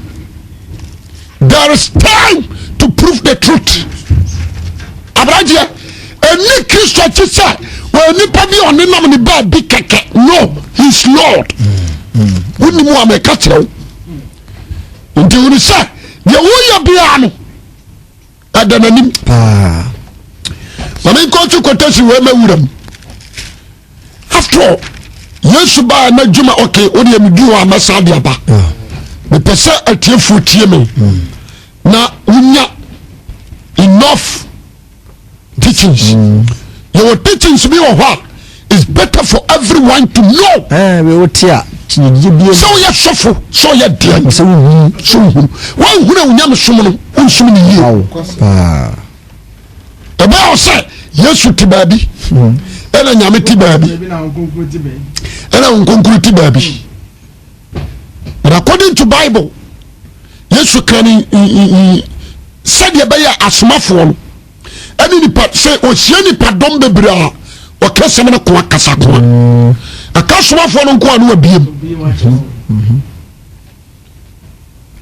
There is time to prove the truth. Abradia, a new Christian teacher, well, nipa bi on the namely bad big keke. No, he's Lord. Wouldn't you want me catch you? Until you say, the way piano at the name. When I go to quotation, where me would after all, yes, by na juma okay, only me do a massadiaba. The person at your foot, me. Now, enough teachings. Your teachings be or what is better for everyone to know. We will tear. So you suffer, so you dear. So one who never summon you. The Bible said, yes, you baby. And a yamiti baby. And a concrete baby. But according to Bible, yes, you can said you buy a smartphone. Any part say, or see any pardon the bra or Casamana Kwakasakwa. A smartphone on Kwan beam.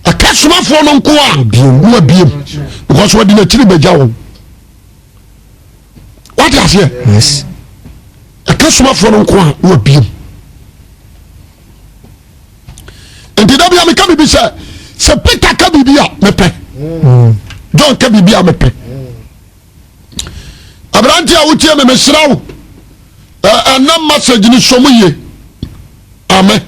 A smartphone on Kwan beam. Because what did the Chilibajaw? What is here? Yes. A smartphone on Kwan beam. And did I be a Kabi sir? So Peter Kabibia, Mepe. Don't Kabibia Mepe. Abranti awutie me mesrawo anam message ni somuye amen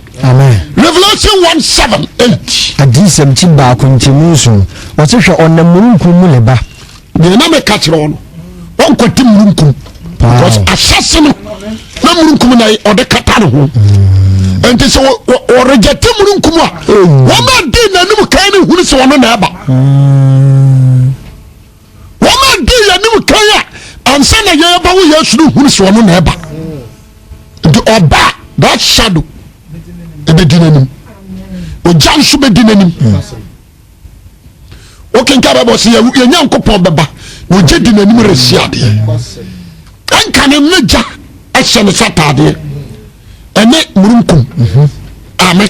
Revelation 1:7-8 adisem ti ba kontimu so o te hwe onamurunkum mu leba de na me ka kire ono won kwati murunkum because assassin na murunkum na o de kata no ho enti so o reject murunkum a wo ma di nanim kan ni hunu se wono na eba wo ma di nanim kan a ansa na ye ba wo yesu no hunu se wono na eba the oba that shadow e be dinanim o jansu be dinanim o ken ka ba bo se ye nyankopon beba o je dinanim resiade anka ne meja e se ne satade ene murunkum amen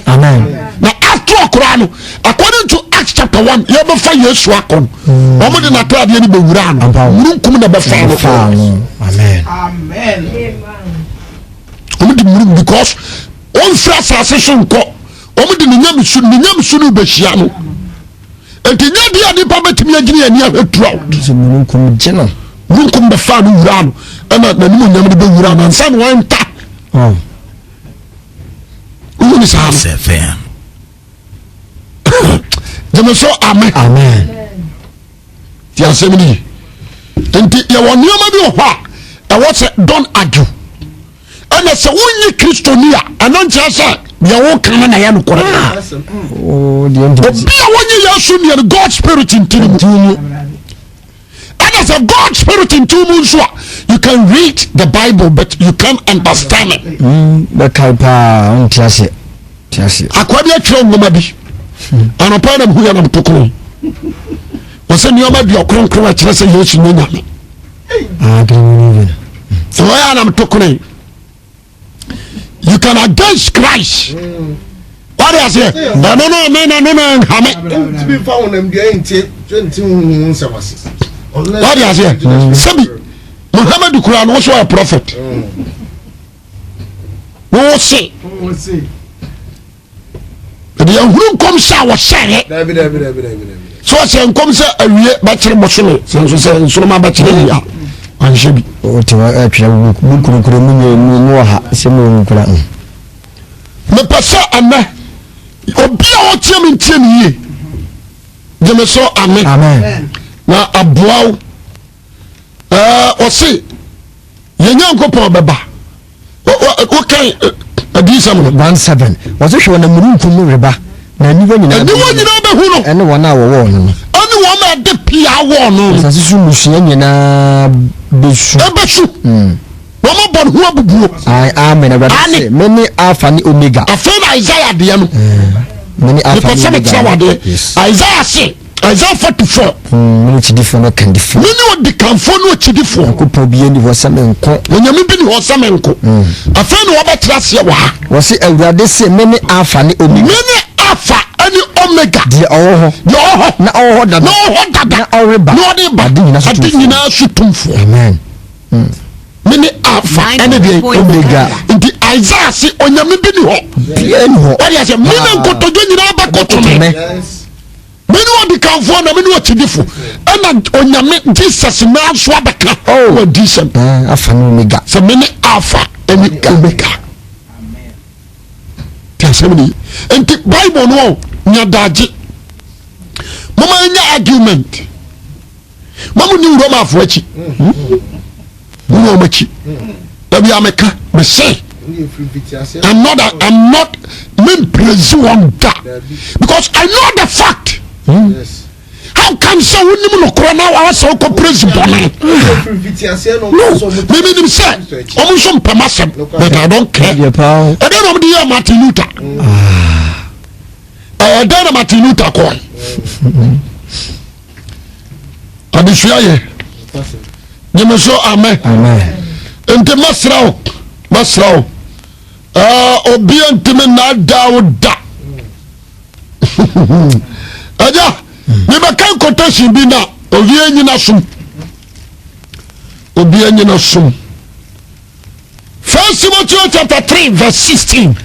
na after Quran according to Acts chapter 1 ye be fa yesu akon o mo de na trade ni be wura no murunkum na be fa no amen because on frasa session ko o de nyam sunu be hia no enti nya dia ni pa betimi agini ani ahwetua murunkum gena murunkum be fa no wura no ana na nimu nyam de be wura no ansa no wanta Uni sa FM. Jame so amen. Ti asemini. Enti ye woni ma bi ho a what say don't argue. And say wonyi Kristonia anonche say ye wo kan na ye no kore. Oh, the end. Obi a wonyi Yesu ni God spirit intini. And there's a God spirit in two moons, you can read the Bible, but you can't understand it. Akwabia chiro ngoma bi. Anopa na mhu ya na mtokoro. Wose nioma bi okronkron a kire se Yesu no nyame. So ya na mtokoro. You can against Christ. What is it? No. Hame. To be found them there in 20 services. What is it? Sabi. Muhammad Quran was a prophet. Wo say. The young comes out say. So I say come say awie ba kire bosono. So say so ma ba kire ya. An shebi. O ti wa atwa bukurukuru mu ha se mu nkura. Me pesa ana. Obi a o tie me ntie me ye. Je me so amen. Amen. Na aboaw o se yenya nkopon beba. O kan adisam 17 was hwe na murunkum reba na niwa nyina be hu no ene wona wo no ani wo ma de pia wo no sasisu musuya nyina besu wo mo bon hu abubuo amen abade many alpha ni omega afena Isaiah de no many alpha ni omega Isaiah say Isaiah 44 many chidifo no kan difo many wo de kanfo no chidifo akopɔ bi ni wo samenko onyame bi ni wo samenko afena wo betra se wa wo se awurade se many alpha ni omega many alpha ani omega de oho na oho dada na oreba adi nyina sutumfo amen many alpha ani de omega nti Isaiah se onyame bi ni ho bia ni ho what ya say many nkotojo nyina ba kotome many what the kanfo na many what chidifo and onyame Jesus na so abeka o disem alpha ni omega so many alpha and omega amen tiasemni enti Bible no nya daji mama nya argument mama ni Roma afo achi no machi dabi ameka me say I'm not men presume that because I know the fact. Yes. How can someone no corona or so president? No, maybe them say almost some permission, but I don't care. I don't know the Martin Luther. I don't know Martin Luther call. I be sure ye. You must show amen. Amen. And the Masrao. Obient me na Dauda. Aja, me ba kan quotation bi na owie nyina sum. Obi anyina sum. 1 Timothy chapter 3 verse 16.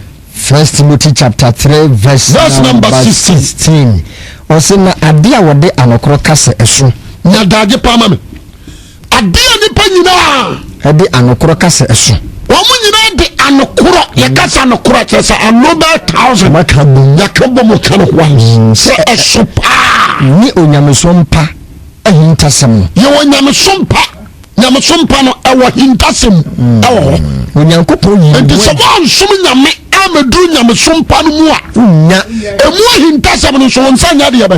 1 Timothy chapter 3 verse number 16. Ose na ade a wode anokoro kase eso. Na daje pa ma me. Ade ani pa nyina. Ade anokoro kase eso. Omo nyina de anokoro ye kasa anokoro kase another 1000 makabo yakabo mo kan ho se eso pa ni onyamesom pa ahintasem ye onyamesom pa no ewo hintasem ewo onyankopon yi enti so wan sum nyame amedu nyamesom pa no mu a nya emu hintasem no so nsanya de ye ba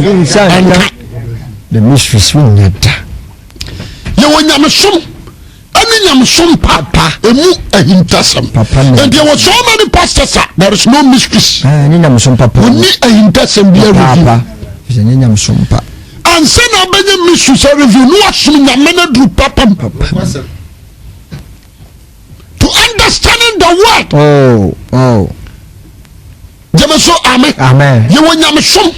the mysteries nya da ye onyamesom any nyamsom papa emu ahintasem and there was so many pastors there is no mysteries ni nyamsom papa oni ahintasem bia papa ni nyamsom pa and say na benye mysteries review no asum nyamena du papa to understanding the word jemeso amen ye wonyamsom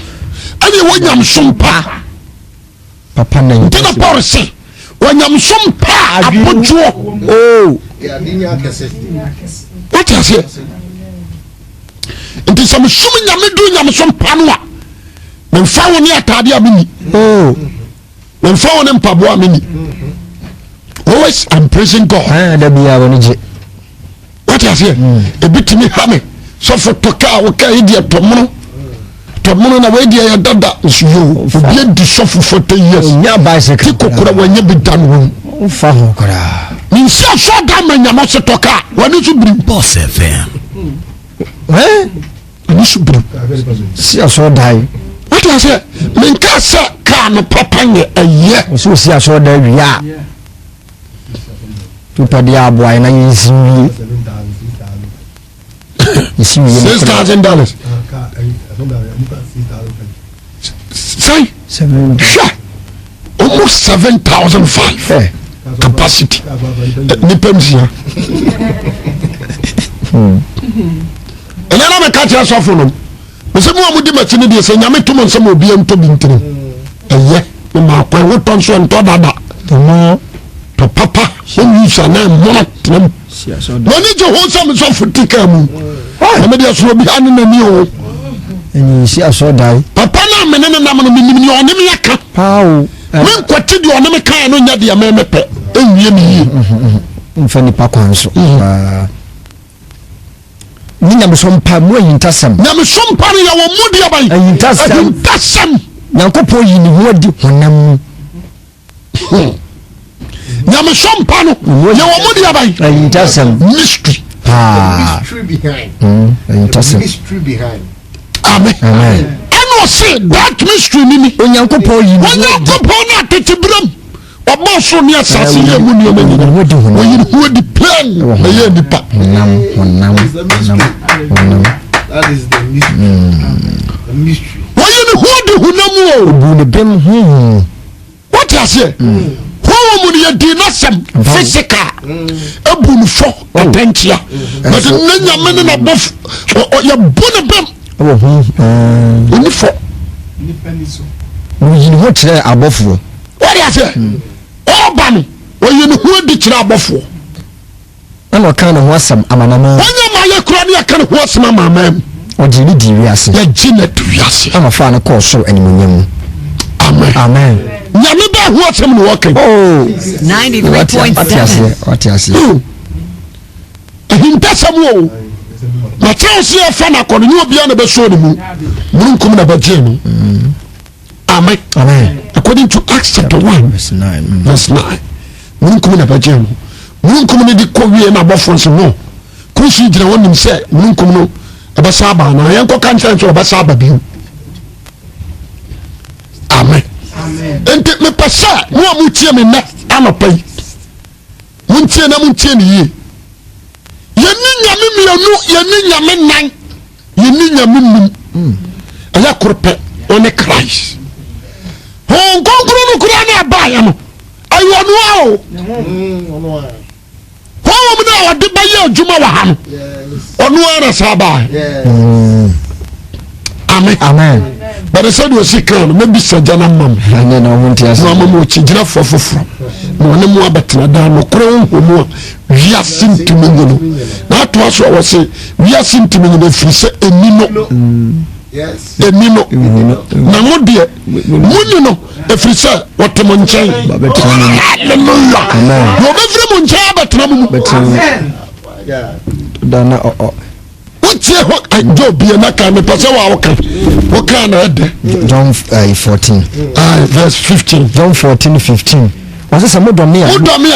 ani wonyamsom papa na yina Paul say wanyamsom pa apojuo what you say nti some sum nyame du nyamsom pa no a memfa woni atade amini memfa woni mpabo amini always I'm praising God da bia woni je what you say ebitimi ha me so fotoka wo ka idi tomono na we dia ya dada nsuyo obi di so for 10 years nya bicycle kokora wanya bidan wo fa ho kora min so da manyamo se toka wani su brim Boss FM ani su brim si so dai what what I say menka say car no papa nye eye so si aso da wia tupa dia boy na yisiwi $6,000 say almost 7,500 capacity nipemsia enana me catch us off no se mo amudi machine de se nyame to mo nsem obi ento bi ntire eye ma kwa wo ton so ento dada no to papa so mi sha na mo tram woni je ho sam so futika mu na me de so bi anu na mi o eni si aso dai papa na me ne na mo mi ni oni me yaka pao men kwati de oni me kan no nya de me pe enwie mi yi mfani pa kwanso ni nyamsom pa mu yintasam nyamsom pa ya wo mudi aban yintasam nyankopɔ yi ni ho adi honam nyamsom pa no ya wo mudi aban yintasam mystery mystery behind amen and we say that mystery ni onyankopɔ yi ni onyankopɔ na tete bram obo so ni asase ye mu ni omani oyi hu di plan na ye nipa honam that is the mystery the mystery oyi ni hu di honam o bu ne bem what I say ho mu ni ye di na sem physical ebu ni fo atentia but na nyame ne na bof ye bu ne bem oni fo ni peniso yi ni ho kire abofo what I say oba no oyi ni hu di kire abofo ana kan ho asam amanama onye ma ye kura ni aka ho asam amama oji ni di wiase ya jina di wiase ama fa na ko so animonyam amen amen nyame ba ho asam no working 93.7 what you say hintasam wo na chance ya fa na kono nyo bia na be so ni mu munkum na baje no amen amen according to Acts chapter 1 verse 9 munkum na baje no munkum ni di ko wie na bofo nso no kushi jira wonim se munkum no eba saba na yanko kan chance eba saba bi amen ente me pasa mo amutie me na anopai muntie na muntie ni ye yeni nyame mienu yeni nyame nan yeni nyame num aya korpe one Christ hon konkro no kura na ba ya no ayo no o ho mo na ode ba ye adwuma wa ha no ono ara saba amen amen but the said was no maybe sajana mam ane na ho ntia no mam o chigira fofofo no ne mo abetra da no kro ho via sintimi no na to aso wo se via sintimi no free se enino yes enino na mo de muni no free se wotemo nchen hallelujah amen no be free mo nchen abetra mo dana tie ho Job ye na kan me pese wa wo kan na de John 14 verse 15 John 14:15 wase se modomia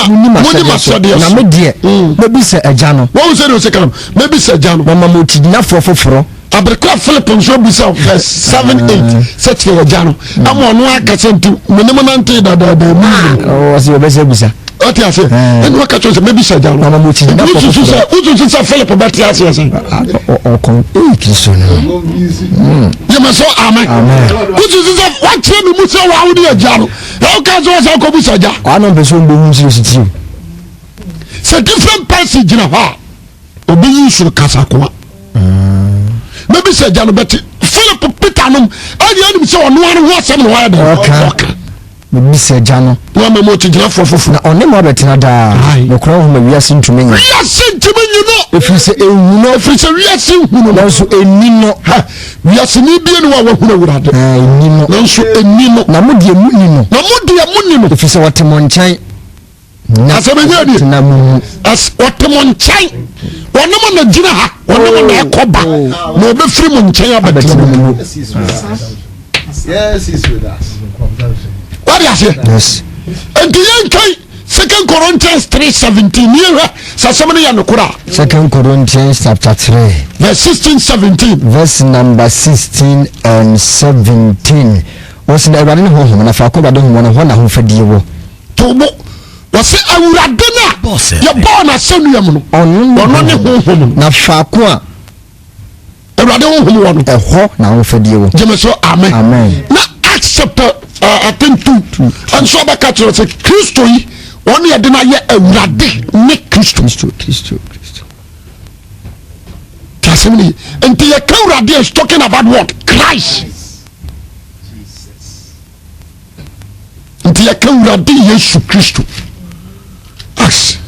muni masode na me de maybe se agya no wo se no se kan maybe se agya no mama mo tidina fofoforo abrekwa Philip nso bi se verse 7-8 set ye agya no ama ono aka sentu menem nante dada mu wase obese busa oti ase enu aka chose maybe se agya no mama mo tidina fofoforo uzu se Philip beti ase ase o kon Kristo no ye me so amen uzu se wa chie mi mu se wa wudi agya no e o ka so se ko bu se agya ano be so mbo nsi siti se different passage na ha obi yisu kasakwa maybe se agya no beti Philip Peter no ani se ono anu ho asem no wa de okay maybe se agya no wa memo chigina fofofo na one mo betina da no kro ho ma wiase ntumi nya wiase ntumi nyino efiri se ewu no efiri se wiase hunu no so enino ha wiase ni bie no wa hunu awurade enino no so enino na mo de mu nino na mo de mu nino efiri se watemo nkyɛn na asɛmenya ni na mu as watemo nkyɛn wɔne mo na gyina ha wɔne mo na ɛkɔba na obɛfiri mo nkyɛn abatina mu yes he's with us what do you say yes enti yenkai 2 2 Corinthians 3:17 here somebody ya nokura 2 Corinthians chapter 3 verse 16-17 verse number 16 and 17 was na awurade ne honhom na fa akɔba de honhom na ho na ho fadie wo tobo wose awurade na ye born asenu am no ono ne honhom na fa ko a awurade honhom wo no ɛhɔ na ho fadie wo jeme so amen na Acts chapter I think 2 and so ba catch say Christo yi oni ye de na ye awurade ne Christo tasemni enti ye ka awurade is talking about what? Christ. Enti ye ka awurade Yesu Christo. Acts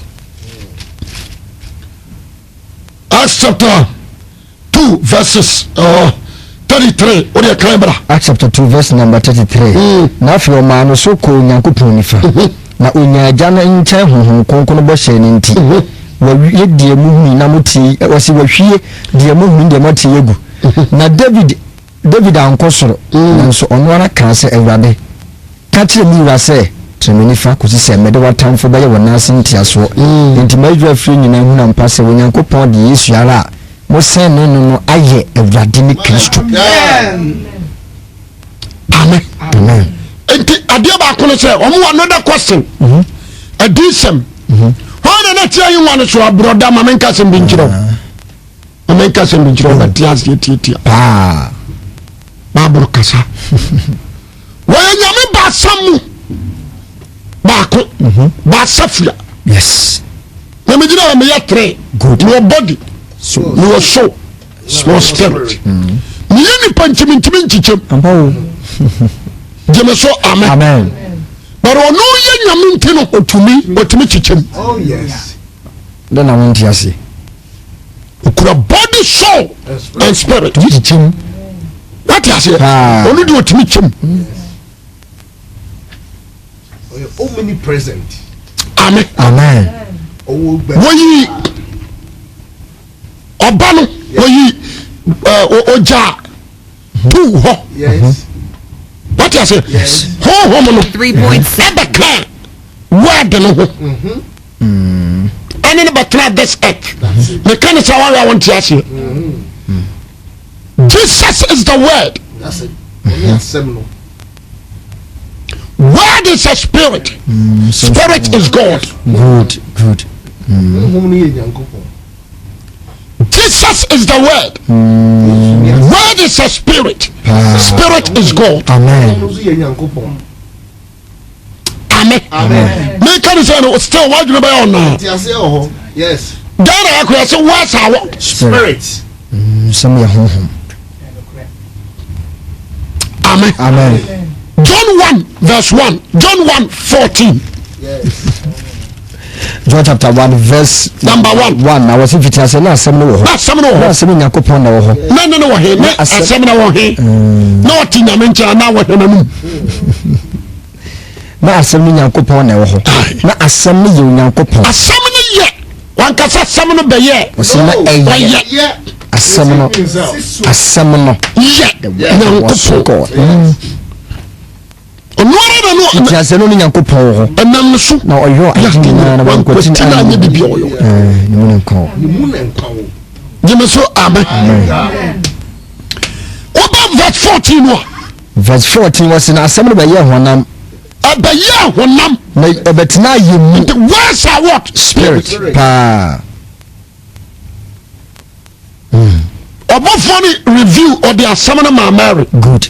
chapter 2 verses 33. What do you claim, brother? Acts chapter 2 verse number 33. Na afi o ma no so ko Nyankopɔn nifa. Na onyaagya na nkyɛn honhom konkono bɔ hyɛ ne nti. Wa wie die mu hu na moti wasi wa hwie die mu hu die moti yegu. Na David ankosoro. Nanso ɔno ara ka sɛ Awurade ka kyerɛ mi wa sɛ tremeni fa ko sɛ mede watamfo bɛyɛ wɔ nase ntiaso. Nti maadwa afiri nyina hu na mpa sɛ Onyankopɔn de Yesu ara mo sen no aye Awurade ne Kristo. Amen. Enti ade ba ko no say omo another question. Adisem. Hono na tia yin wan so abroda ma menka sem bi nkyiro. Ma menka sem bi nkyiro ba tia tia. Ma bro kasa. Wa nyame ba samu. Ba ko. Ba safia. Yes. Na me gina me ya 3. Good. Your body. So your soul, your spirit. Ni ni panchimi nchichem. Ambo. Jeme so amen. Amen. But ono ye nyame ntino otumi chichem. Oh yes. Then I want to say. Okura body, soul and spirit. Chichem. What you say? Onu di otumi chichem. Oh, you're omnipresent. Amen. Amen. Oh, Woyi Obano, woyi oja tu ho. Yes. What you say? Yes. Ho no 3.7 Ebeka word no ho. Any but this earth. The kind of someone I want to say. Jesus is the word. That's it. Yes, seminal. Word is a spirit. Spirit is God. Good. Jesus is the word. Word is a spirit. Spirit is God. Amen. Amen. Me can say no still what you buy on now. Yes. Ghana I could say what's our Spirit. Some your home. Amen. John 1 verse 1. John 1:14. Yes. John chapter 1 verse number 1. I was if it has a last seminal. That's seminal. That's seminal. No, a seminal. No, Tina mention now what him. Na asɛm Nyankopɔn na ɛwɔ hɔ. Na asɛm no yɛ Onyankopɔn. Asɛm no yɛ. Wan kasa asɛm no bɛyɛ. Ɔsɛ na ɛyɛ. Asɛm no. Asɛm no. Yɛ. Nyankopɔn. Onuara na no. Nti asɛm no Nyankopɔn wɔ hɔ. Ɛnam no so. Na ɔyɔ adi nyinaa na wankɔti na anya bibi ɔyɔ. Ne mu nkɔ. Gyeme so amen. Oba verse 14 no. Verse 14 was na asɛm no bɛyɛ honam. Abɛyɛ honam. Na ɛbɛtena yɛ mu. The words are what? Spirit. Pa. Ɔbɔfo ni review ɔde asɛm no ma Mary. Good.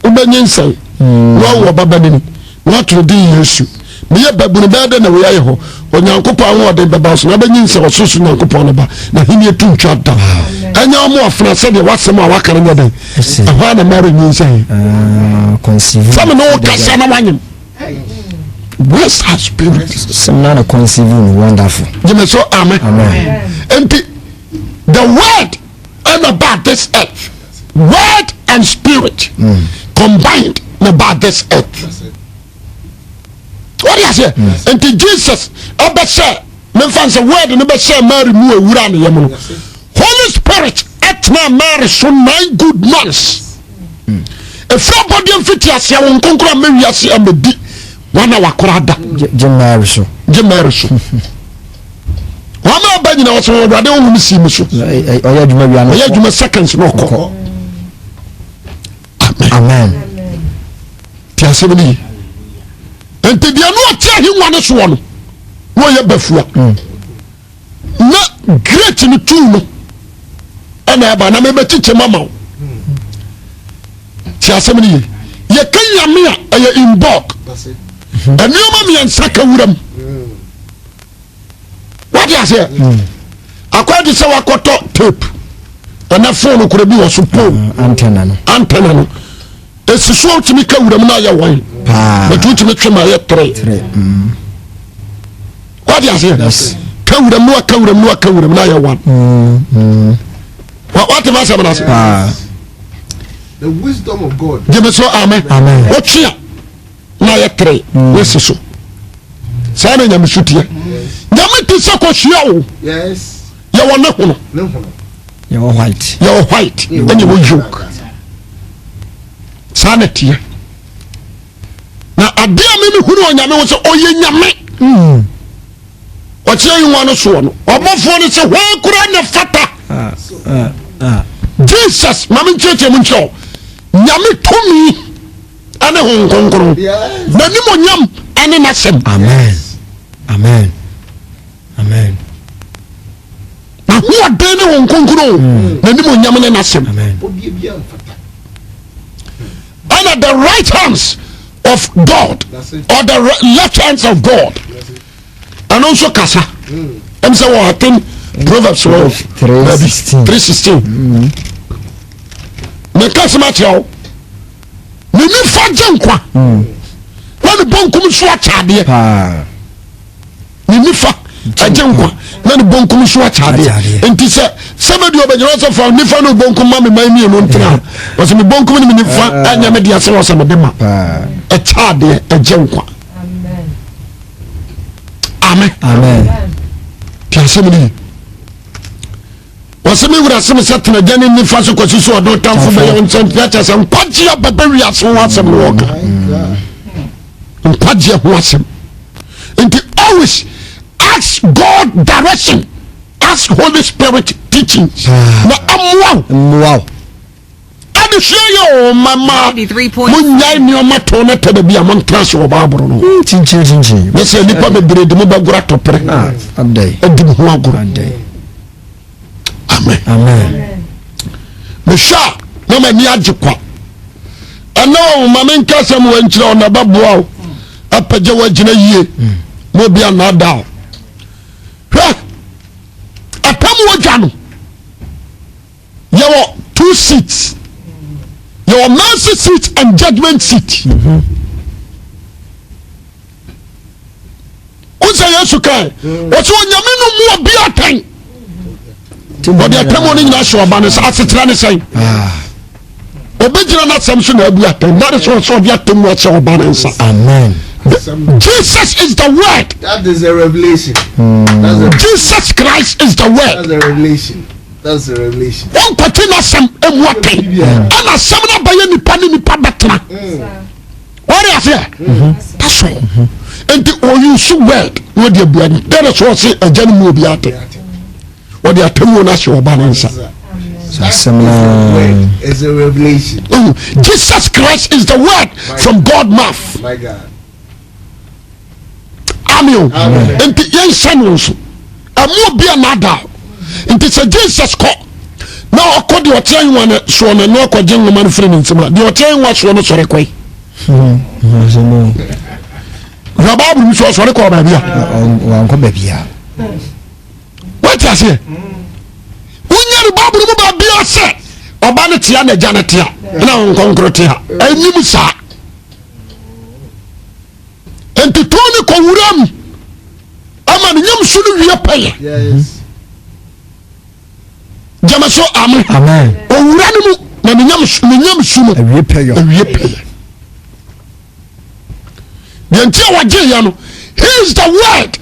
Wobɛnye nsɛn. Wɔwɔ babani ni. Wɔatoro di Yesu. Meyɛ babuni bɛyɛ dɛ na wɔyɛ hɔ. Onyankopɔn ahoɔden bɛba so na bɛnye nsɛn ɔsoso Nyankopɔn no ba. Na hini etu ntwa da. Ɛnyɛ ɔmo afena sɛdeɛ wasɛm a waka no nyɛ dɛn. Ɛhɔ na Mary nyi nsɛn. Conceive. Sɛm na wɔkasa na wanyem. Where's her spirit? Some not a conceiving wonderful. Jimmy so amen. Amen. And the word and about this earth, word and spirit combined about this earth. What do you say? And the Jesus, I say, me fancy word and I say Mary mu ewura ne yam no. Holy Spirit etna Mary so 9 good months. If somebody fit asia won konkra me wiase amedi wana wakorada jemariso wama ba nyina waso wade ohum sim so oya djuma bia no oya djuma seconds no ko amen ti asebni enti bia no atia hinwa ne so no wo ye bafua na great ni tu no ana ba na mebe chiche mama ti asebni ye kanya me a in bulk anioma me nsaka wuram what you say akwadi se wakoto tape na phone ko bi wo so pole antenna no esiso otimi ka wuram na ya wan but utimi twema ya 3 what you say yes ka wuram na ya wan what you say na say the wisdom of God give us so amen ochia na ya 3 esiso sana nyame sutie nyame ti se ko hia o yes ya wona hono ya white any wo joke sana tie na adia me hunu onyame wo se oye nyame ochia yinwa no so no obofo no se hwan kura na fata Jesus mama ncheche mu ncho nyame tomi ane hon konkro na ni mo nyam ane nasem amen na huwa dene hon konkro na ni mo nyam ne nasem amen under the right hands of God or the left hands of God and also kasa em say what happen Proverbs 3:16 me kasa ma tell ni mi fa jenkwa na ni bonkum so achade ni mi fa ajenkwa na ni bonkum so achade enti se somebody obanyira so fa ni fa no bonkum ma me man mi no ntra o se me bonkum ni mi fa anya me dia se o se me de ma achade ajenkwa amen piase me wasemi wura semi setna jani ni fa so kwasi so do tamfo be yon chen cha se mpagia baba wi aso wasem no woka mpagia ho asem and always ask God direction, ask Holy Spirit teachings na amwa and share your mama munya ni o mato na tebe bia mon trans wo babro no chinchi me se nipa bebre de mo bagura topre abdai edi ho agura amen me sha no ma ni agikwa ano ma men kasam wankyira ona baboa o apaje wagina yie mo bia na da hwa atam wagya no yawo 2 seats your mercy seat and judgment seat unsa yesu kai waso nyame no mu obi atan body atamo ni nyina so ba ne sa asetira ne sai obejira na samson na abu atan that is so obi atam wa so ba ne nsa amen Jesus is the word. That is a revelation. Jesus Christ is the word. That's a revelation. One patina sam emwate ana samna baye nipa ni nipa betna what is here that's all and the you should word what the blood there is what say agani mu obi ate what the atemu na so ba nsa is a revelation. Jesus Christ is the word from God mouth. My God. Amen. And the young son also amu bia nada nti se Jesus ko na okodi otan wan so na no akogye ngoma no frɛ ntima de otan wa so no sɔre kwai na babu mi so sɔre ko ba bia wan ko ba bia what you say unyari babu mu ba bia se oba ne tia na gya ne tia na nkonkro tia anim sa enti toni ko wuram ama nyam sunu wie paye Yes. Jamaso amen. Amen. Owurani mu na nyam sumo. Awie payo. Yentia waje ya no. He is the word.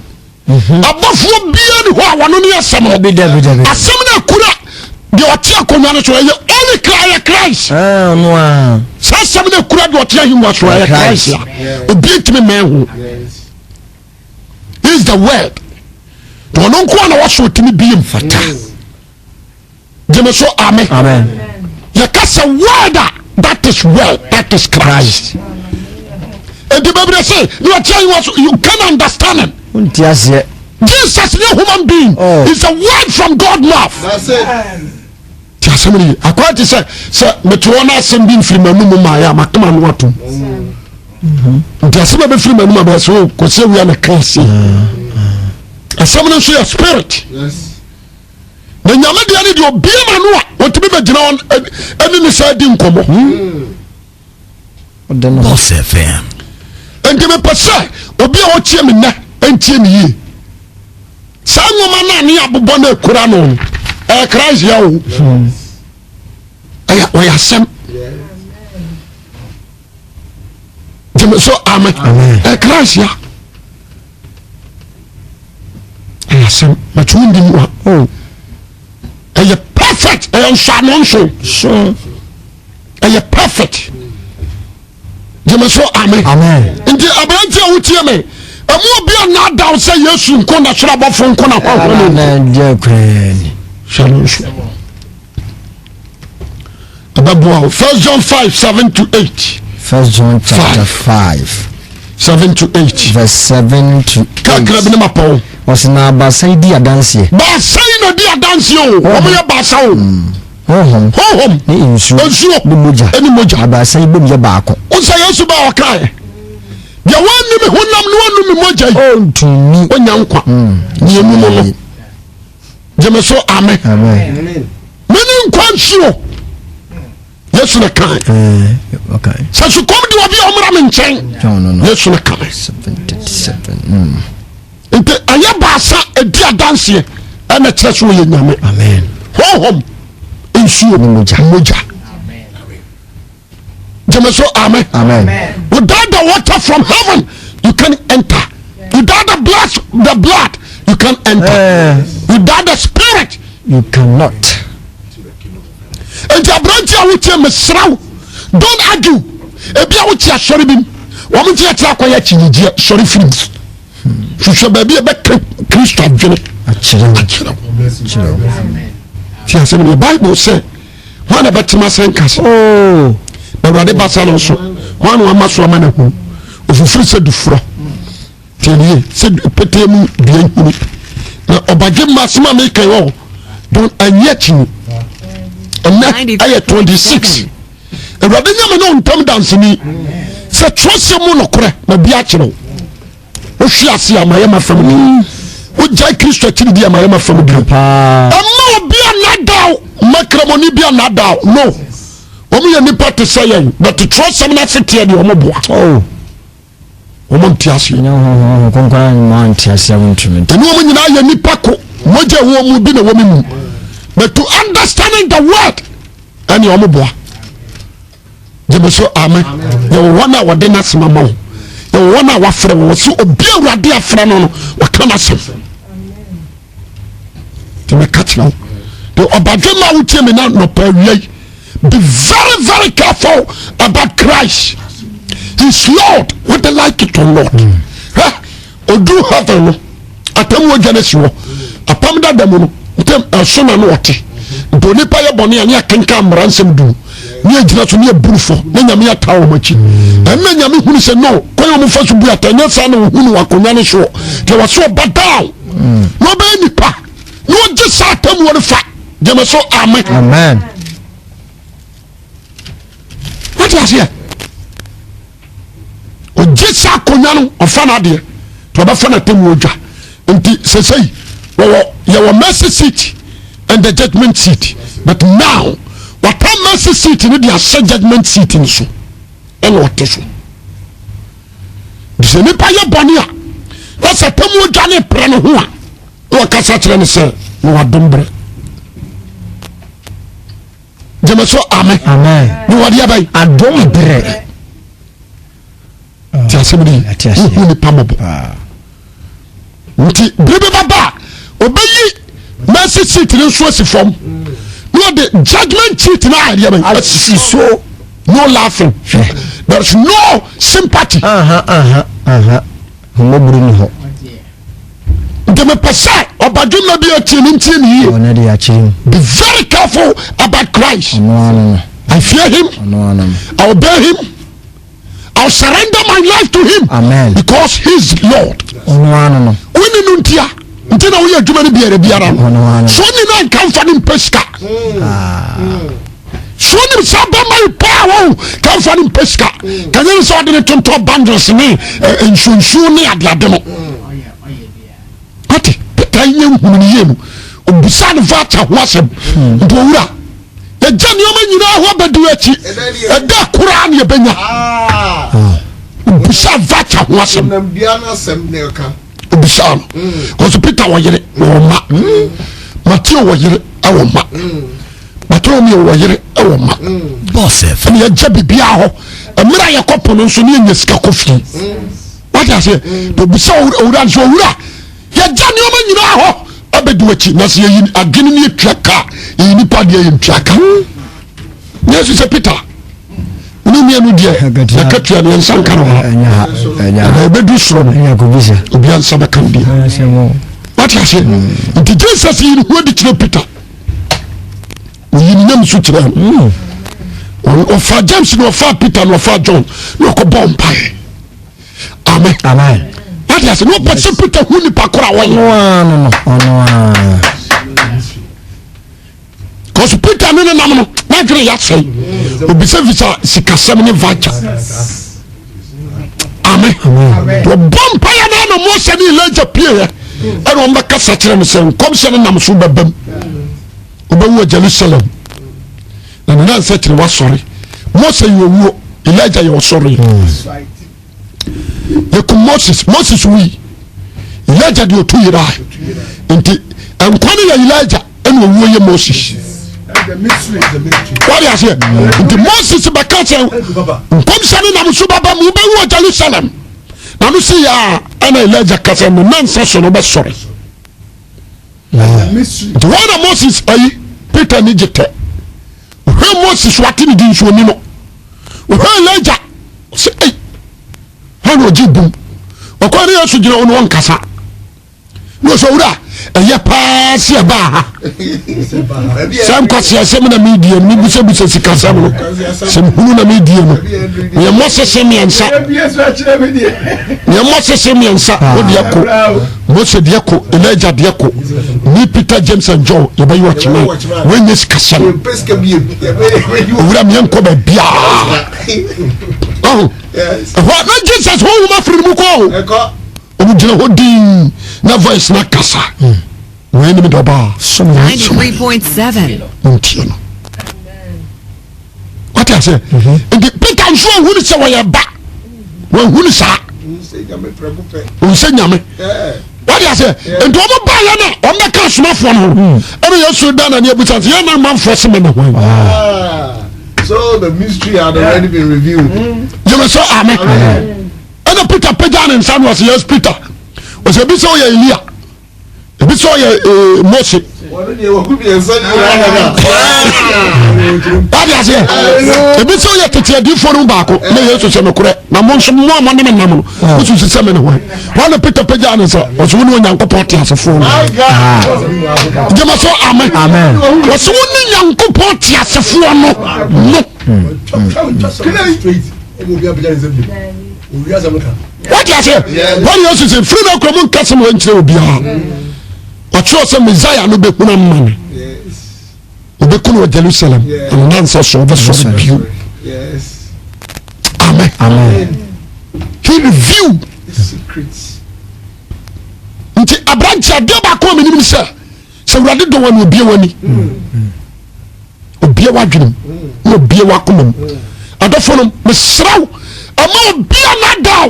Abofo bia ni ho awano ne asem. Be there. Asem na kura de otia konwa no so ye only cry Christ. No. Some of the crowd what him was Christ. Obey me, man. This is the word. Don't know what was to me being fatal. So amen. Amen. You cast a word that is word, that is Christ. And the Bible say, you are telling us you can't understand him. Jesus is a human being. It's a word from God's mouth. That's it. I quite say, sir, Metrona sending from my mumma, my come and what to. Just a free man, so because we are a class. And someone say a spirit. Yes. The Yamadi do be a man what to be the general and side in Como. Boss FM. And give a per se, or be our chairman and chain ye. Some woman near Bubone Kurano. Christ, yo. I are some. So amen. Christ, ya. I are some. But you didn't. Oh. And you're perfect. I am Shannon. So. And you're perfect. So amen. Amen. In the Abrantia with you, me. And we'll be not down. Say yes, you can not shut up from Kona. Shalom. 1 John 5, 7 to 8. 1 John chapter 5. 7 to 8. Verse 7 to 8. Was na basai di adansie. Basai no di adansie o. Omo ya basa o. Ho. Ni insu. Ni moja. Eni moja. Basai bom ya baako. O say Yesu ba o kai. Ya wani me honam no anu me moja yi. O ntumi. Onya nkwa. Ni emu no. Jeme so amen. Amen. Many nkwansuo. Yesu na kai. Okay. So you come to obi omra me nchen. No. Yesu na kai. 77. Ente aya basa edi adanse e na kire so ye nyame. Amen. Ho insuo moja. Amen. Jeme so amen. Amen. Without the water from heaven, you can enter. Without the blood, you can enter. Without the spirit, you cannot. And the branch I will tell me, don't argue. If you want to sorry me, woman to attack why you sorry for me. You should be a better Christian. The Bible says, one about Timasan Castle. Oh, but Rade Bassan also. One must woman who, if you free said the fro. Tell ye, said Petem being me. Obagim Masma make a all. Don't and yet you. And I 26. And rather than no come down to me, say trust your monocre, my biachino. Oh, she has seen my family. Would Jai Christ to be my family? I'm no be a nadal, macramoni be a nadal. No. Only a nipper to say, but to trust some nasty and your mobile. Oh. Omontiasi. No, Montiasi instrument. And woman in I nipako, Moja will be a woman. But to understanding the word and your mobile. Jebeso amen. You one hour dinner mama. You 1 hour friend was so obey your dear friend on what can I say? To me catch now. The Obajama will tell me now no per be very, very careful about Christ. He's Lord, whether like it or not. Or do heaven. Atamu Genesis. Apam da demo. So na no wote do nipa ye bone ya ne kenka mransem du ne agina so ne burufo ne nyame ya tawo machi na nyame hunu se no koyo mu faso bu atanya sa na hunu wakonya ne so te waso badal no be nipa no je sa tam wo fa je me so amen. Amen. What is here? O je sa konya no ofa na de to ba fa na tem wo dwa nti sesei your mercy seat and the judgment seat. But now, what a mercy seat in the judgment seat in so. And what is so? This is a paya bonia. That's a tomu Johnny Prenua. Or Cassatran, sir. No, I don't break. Jemaso, amen. Amen. No, what I don't break. Somebody, who the pamabo. Baby Baba. Obey mercy seat in Swazi form. no the judgment seat na so no laughing there's no sympathy the person obadum be very careful about Christ. I fear him. I obey him. I'll surrender my life to him. Amen. Because he's Lord. Ntina we adwuma ne biara so ni na kan fa ni pesca so ni saba mai power kan fa ni pesca kan ni so de tonto bundles ni ensunsu ni adade no ati tanye hunu ni yemu obusa ne va ta hwasem ndo wura ya jani o manyina ho bedu achi eda kura ne benya obusa va ta hwasem nam bia na sem ne ka Obishan, because Peter was yet ma, Matthew was yet our ma, Bartholomew was yet our ma, Bossef, and your jabby biaho, a mirror couple on so near the scacofi. What I say, to be so old, so ura, ya Januman, you know, I bet what you must hear a guinea tracker in Nipadia in tracker. Yes, it's a Peter. No me no dia na katua ne sankara na bedu soro na yakobisa obian saba kan dia what you say the Jesus in who did you Peter you name so tira o fa James no fa Peter no fa John no ko bomb pai amen what you say no person Peter who ni pakora wo no because Peter no nam no na dwere ya sei obisa visa sikasem ne vacha amen to bompa ya na mo se ni Elijah pie e no mbaka sakire me se kom se nam so babam obawu Jerusalem na na sakire wa sorry mo se yowo Elijah yo sorry ye ko Moses we Elijah de otu yira enti enkwani ya Elijah eno wo ye Moses. The mystery. What is it? The Moses Bakasa, come sending them to Baba Muba, Jerusalem. Now, you see, and Elijah Cassan, the man says, no, but sorry. The one of Moses, Peter Nijete. Where Moses, what did you do? Where Elijah say, how would you boom? Or quite else would you own one casa? No, so that. Ya pass ya ba sam kwase asem na media ni busa sika sam no sem hunu na media no ya mose semiansa ya mose semiansa odiako mose diako Elijah diako ni Peter James and John ya bayi wachima when this kasam ura mi enko ba bia what not Jesus who ma free mu ko omujina hodi na voice na kasa when me doba 93.7 amen. What I say the Peter and so who say we ba when who say who say nyame what I say and do mo ba ya na o me ka smafo no e me yesu da na ne ebusa ya na man force me na hwan so the mystery had already been revealed. You must say amen. And Peter Pejan and son was yes Peter was a bit so Elia a bit so Moses what is it a bit so yet to do for Bako may also say no correct now most more money than Namu which was the same way one of Peter Pejan was one young party as a phone you must say amen was one young party as a phone no what you say what you say free no come customer enche obia o cho say Messiah no be kuna man yes obe kuna Jerusalem and answer so be so you yes amen he revealed the secrets nti abrancha de ba ko me nim say urade do wani obia wani obia wadwene no obia wakomam adofo no mesraw ama bia na daw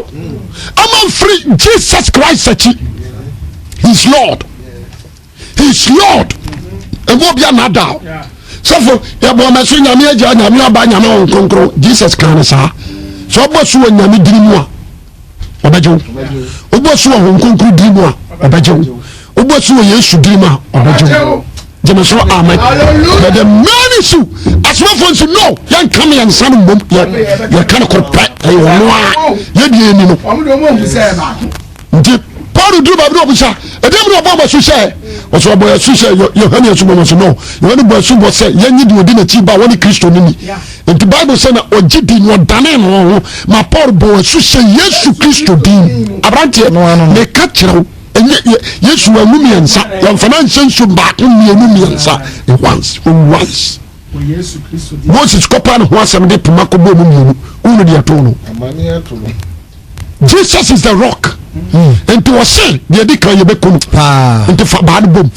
ama free Jesus Christ sachi he's Lord and what bia na daw so for ya bo ma so nyame agya nyame aba nyame on konkro Jesus kan sa so bo so nyame dirimu a obajo obo so on konkro dirimu a obajo obo so Yesu dirimu a obajo Jemeso amen. But the main issue, as well for you know, young come and son of you can't correct. Paul do Babu Busha, a demon of Baba Susha, was a boy Susha, your honey as woman to know. You want to boy Subo say, you didn't achieve by one Christian. And the Bible said, or Jidin, or Danen, my poor boy Susha, yes, to Christo Dean. Abrantia, they catch you. And yes, you are Numians, your financial should back on your Numians once. Moses Copan was some day to Marco Bomu, only the Atono. Jesus is the rock. And to say, the Adika Yabekun, and to Fabad Boom,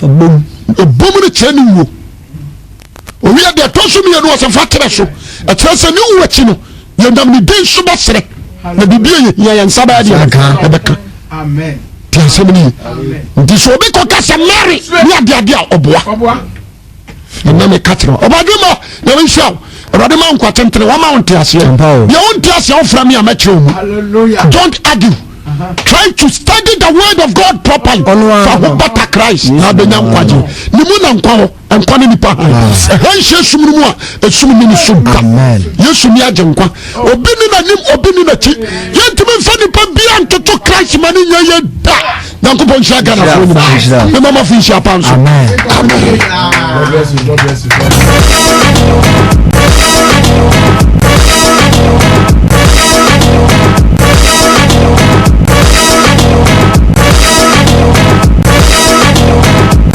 a boom chain. We are the Tosumi and was a faterasso, a trans and new watchino. You know, the day so much, the Biblia and Sabbath. Amen. Disobey Cocas and Mary, we are the idea of Bois. And then a catcher. Obaduma, no one shall. Radaman Quatentre, one mount Tiasia. You won't Tiasia from me, I met you. Don't argue. Try to study the word of God properly. For better Christ. Nabenam Quaji. Nimunam Quao and Quanipa. Hensha Sumua, a Sumini Sumpa. Yusumia Jankwa. Obinin and Nim Obinin. Gentlemen, funny Pambian to Christ money. Nankupon Shagana. The Mama Fisher Pounds. Amen. God bless you.